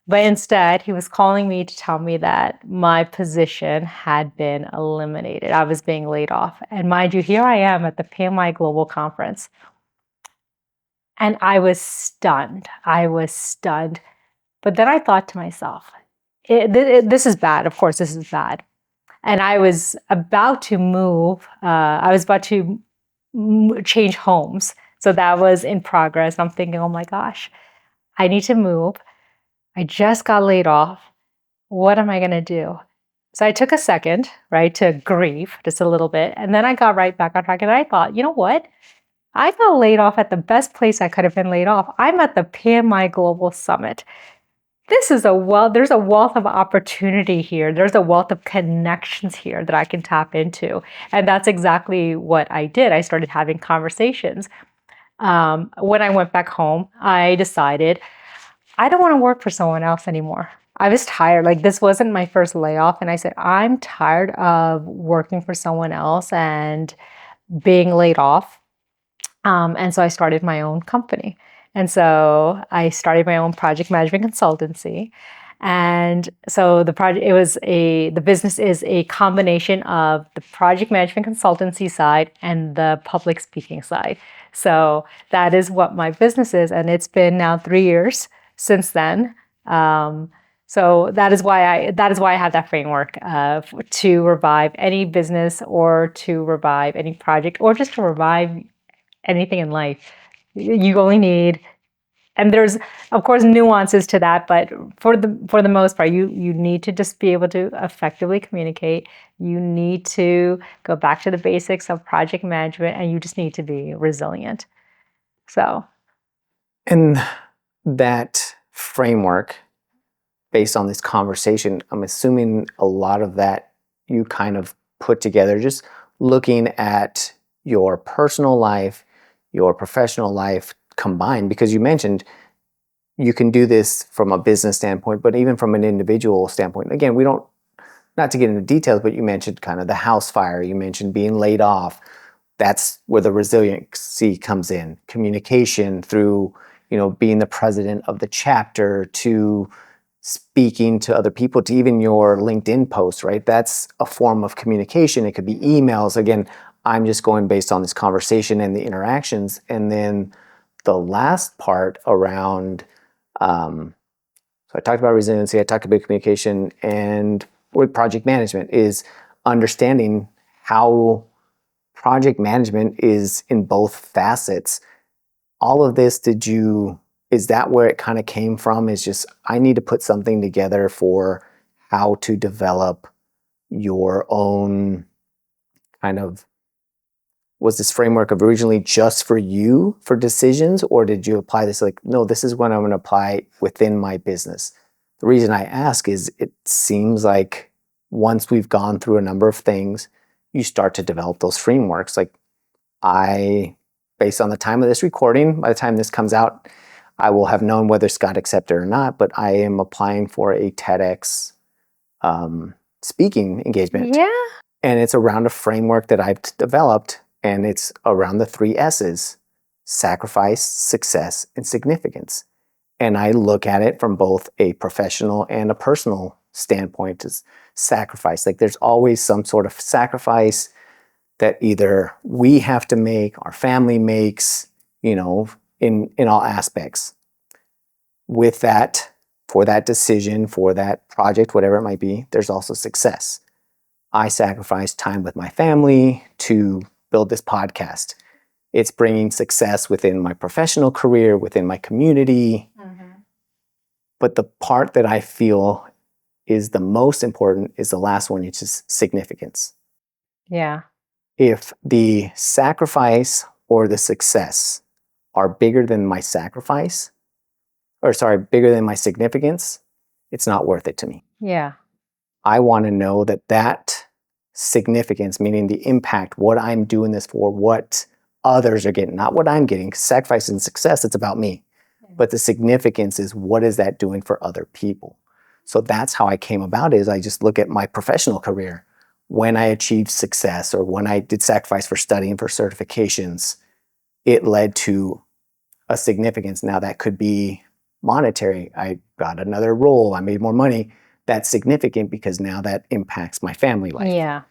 But instead, he was calling me to tell me that my position had been eliminated. I was being laid off. And mind you, here I am at the PMI Global Conference. And I was stunned. But then I thought to myself, this is bad. Of course, this is bad. And I was about to move. I was about to change homes. So that was in progress. I'm thinking, oh my gosh, I need to move. I just got laid off. What am I going to do? So I took a second, right, to grieve just a little bit. And then I got right back on track. And I thought, you know what? I got laid off at the best place I could have been laid off. I'm at the PMI Global Summit. There's a wealth of opportunity here. There's a wealth of connections here that I can tap into. And that's exactly what I did. I started having conversations. When I went back home, I decided I don't want to work for someone else anymore. I was tired. Like, this wasn't my first layoff. And I said, I'm tired of working for someone else and being laid off. And so I started my own company. And so I started my own project management consultancy. And so the business is a combination of the project management consultancy side and the public speaking side. So that is what my business is. And it's been now 3 years since then. So that is why I have that framework to revive any business or to revive any project or just to revive anything in life. You only need, and there's of course nuances to that, but for the most part, you need to just be able to effectively communicate. You need to go back to the basics of project management, and you just need to be resilient. So, and that framework, based on this conversation, I'm assuming a lot of that you kind of put together, just looking at your personal life, your professional life combined, because you mentioned you can do this from a business standpoint, but even from an individual standpoint. Again, not to get into details, but you mentioned kind of the house fire, you mentioned being laid off. That's where the resiliency comes in. Communication through, being the president of the chapter to speaking to other people, to even your LinkedIn posts, right? That's a form of communication. It could be emails. Again, I'm just going based on this conversation and the interactions. And then the last part around, so I talked about resiliency, I talked about communication, and with project management is understanding how project management is in both facets. All of this, is that where it kind of came from? Is just, I need to put something together for how to develop your own kind of, was this framework originally just for you for decisions, or did you apply this like, no, this is what I'm going to apply within my business? The reason I ask is it seems like once we've gone through a number of things, you start to develop those frameworks. Like based on the time of this recording, by the time this comes out, I will have known whether Scott accepted or not, but I am applying for a TEDx speaking engagement. Yeah. And it's around a framework that I've developed, and it's around the 3 S's: sacrifice, success, and significance. And I look at it from both a professional and a personal standpoint as sacrifice. Like there's always some sort of sacrifice that either we have to make, our family makes, in all aspects. With that, for that decision, for that project, whatever it might be, there's also success. I sacrifice time with my family to build this podcast. It's bringing success within my professional career, within my community. Mm-hmm. But the part that I feel is the most important is the last one, which is significance. Yeah. If the sacrifice or the success are bigger than my sacrifice, bigger than my significance, it's not worth it to me. Yeah. I want to know that significance, meaning the impact, what I'm doing this for, what others are getting, not what I'm getting. Sacrifice and success, it's about me. But the significance is, what is that doing for other people? So that's how I came about, is I just look at my professional career. When I achieved success, or when I did sacrifice for studying for certifications, it led to a significance. Now that could be monetary. I got another role, I made more money. That's significant because now that impacts my family life. Yeah.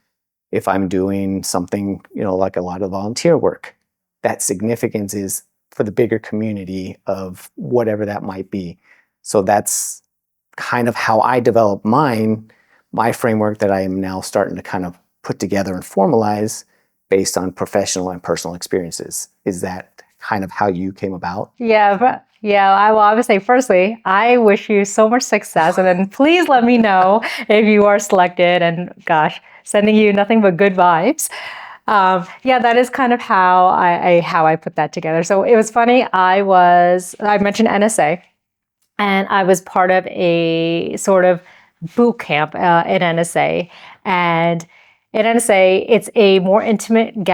If I'm doing something, like a lot of volunteer work, that significance is for the bigger community of whatever that might be. So that's kind of how I develop my framework that I am now starting to kind of put together and formalize based on professional and personal experiences. Is that kind of how you came about? Yeah, I will obviously, firstly, I wish you so much success, and then please let me know if you are selected, and gosh, sending you nothing but good vibes. That is kind of how I put that together. So it was funny. I mentioned NSA, and I was part of a sort of boot camp at NSA, and at NSA, it's a more intimate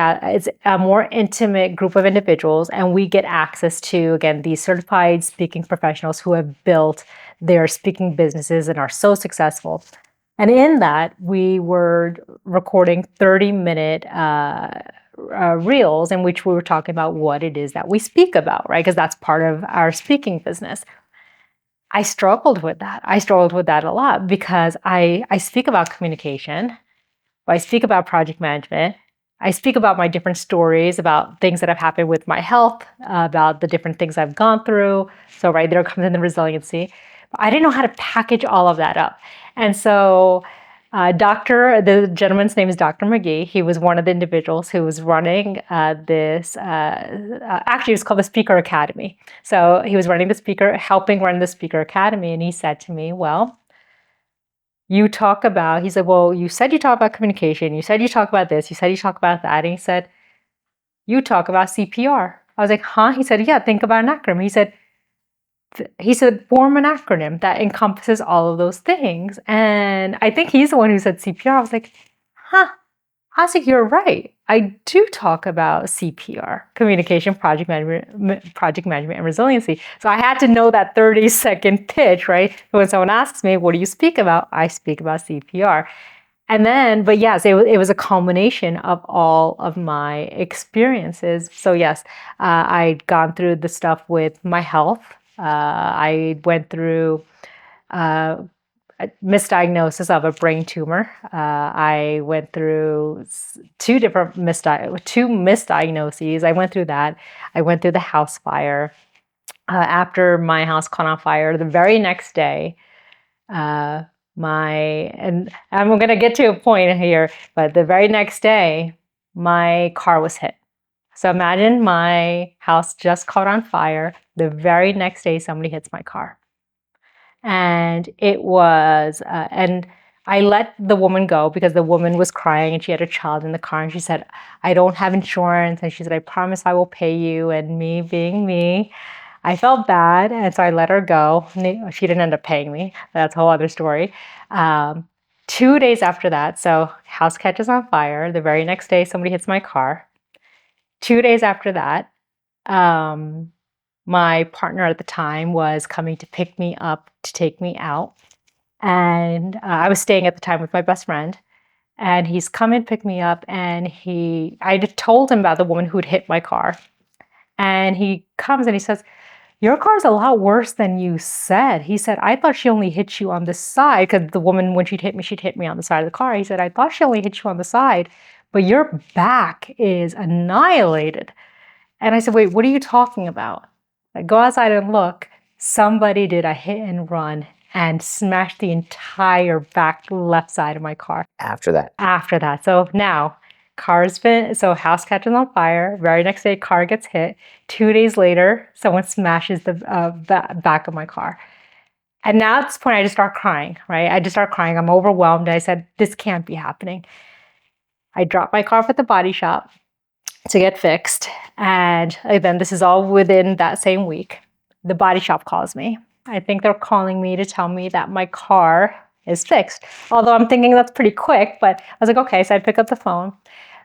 group of individuals, and we get access to, again, these certified speaking professionals who have built their speaking businesses and are so successful. And in that, we were recording 30-minute reels in which we were talking about what it is that we speak about, right? Because that's part of our speaking business. I struggled with that. I struggled with that a lot because I speak about communication. I speak about project management. I speak about my different stories, about things that have happened with my health, about the different things I've gone through. So right there comes in the resiliency. But I didn't know how to package all of that up. And so the gentleman's name is Dr. McGee. He was one of the individuals who was running actually it was called the Speaker Academy. So he was helping run the Speaker Academy. And he said to me, well, he said, well, you said you talk about communication. You said you talk about this. You said you talk about that. And he said, you talk about CPR. I was like, huh? He said, yeah, think about an acronym. He said, form an acronym that encompasses all of those things. And I think he's the one who said CPR. I was like, huh. I was like, you're right. I do talk about CPR, communication, project management, and resiliency. So I had to know that 30-second pitch, right? When someone asks me, what do you speak about? I speak about CPR. And then, but yes, it was a culmination of all of my experiences. So yes, I'd gone through the stuff with my health. I went through a misdiagnosis of a brain tumor. I went through two misdiagnoses. I went through that. I went through the house fire. After my house caught on fire, the very next day, and I'm going to get to a point here, but the very next day, my car was hit. So imagine my house just caught on fire. The very next day, somebody hits my car. And it was, and I let the woman go because the woman was crying and she had a child in the car. And she said, I don't have insurance. And she said, I promise I will pay you. And me being me, I felt bad. And so I let her go. She didn't end up paying me. That's a whole other story. 2 days after that, so house catches on fire. The very next day, somebody hits my car. 2 days after that, my partner at the time was coming to pick me up to take me out. And I was staying at the time with my best friend. And he's come and picked me up. And I told him about the woman who'd hit my car. And he comes and he says, your car's a lot worse than you said. He said, I thought she only hit you on the side. Because the woman, when she'd hit me on the side of the car. He said, I thought she only hit you on the side. But your back is annihilated. And I said, wait, what are you talking about? I go outside and look. Somebody did a hit and run and smashed the entire back left side of my car. After that. After that. So now, house catches on fire. Very next day, car gets hit. 2 days later, someone smashes the back of my car. And now at this point, I just start crying, right? I just start crying. I'm overwhelmed. I said, this can't be happening. I dropped my car off at the body shop to get fixed. And then this is all within that same week. The body shop calls me. I think they're calling me to tell me that my car is fixed. Although I'm thinking that's pretty quick, but I was like, okay, so I pick up the phone.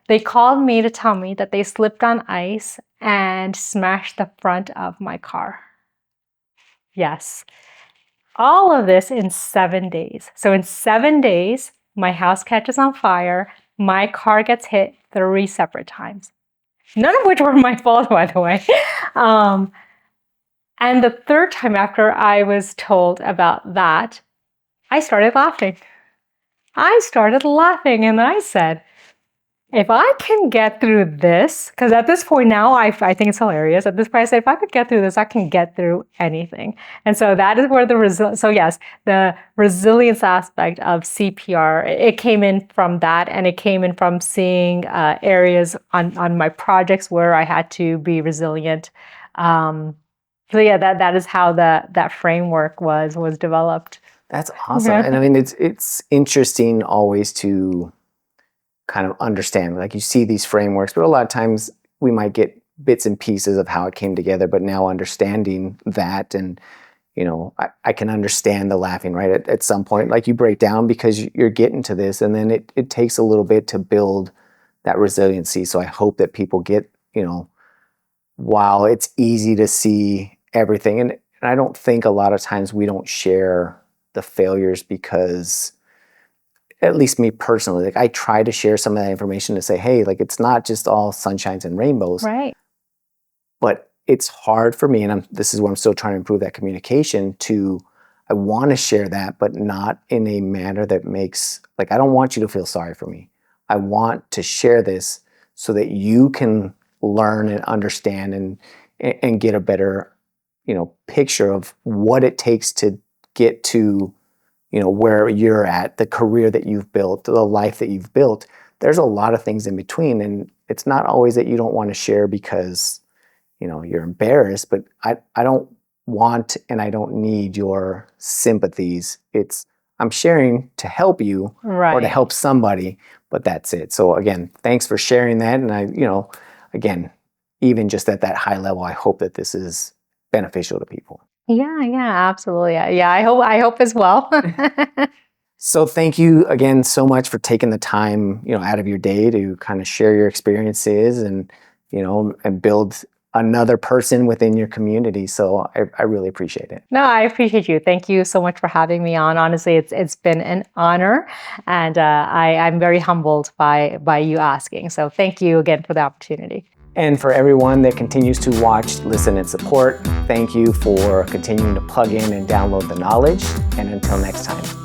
They called me to tell me that they slipped on ice and smashed the front of my car. Yes. All of this in 7 days. So in 7 days, my house catches on fire. My car gets hit 3 separate times. None of which were my fault, by the way. And the third time after I was told about that, I started laughing. And I said, if I can get through this, because at this point now, I think it's hilarious. At this point, I said, if I could get through this, I can get through anything. And so that is where the resilience aspect of CPR, it came in from that, and it came in from seeing areas on my projects where I had to be resilient. So yeah, that is how that framework was developed. That's awesome. And I mean, it's interesting always to kind of understand, like you see these frameworks, but a lot of times we might get bits and pieces of how it came together, but now understanding that, and I can understand the laughing, right? At some point, like you break down because you're getting to this, and then it takes a little bit to build that resiliency. So I hope that people get, while it's easy to see everything, and I don't think a lot of times we don't share the failures because, at least me personally, like I try to share some of that information to say, hey, like it's not just all sunshines and rainbows. Right. But it's hard for me, and this is where I'm still trying to improve that communication I want to share that, but not in a manner that makes, like, I don't want you to feel sorry for me. I want to share this so that you can learn and understand and get a better, picture of what it takes to get to, where you're at, the career that you've built, the life that you've built. There's a lot of things in between, and it's not always that you don't want to share because, you're embarrassed, but I don't want and I don't need your sympathies. I'm sharing to help you or to help somebody, but that's it. So again, thanks for sharing that. And again, even just at that high level, I hope that this is beneficial to people. Yeah, absolutely. Yeah, I hope as well. So thank you again so much for taking the time, out of your day to kind of share your experiences and, and build another person within your community. So I really appreciate it. No, I appreciate you. Thank you so much for having me on. Honestly, it's been an honor, and I'm very humbled by you asking. So thank you again for the opportunity. And for everyone that continues to watch, listen, and support, thank you for continuing to plug in and download the knowledge. And until next time.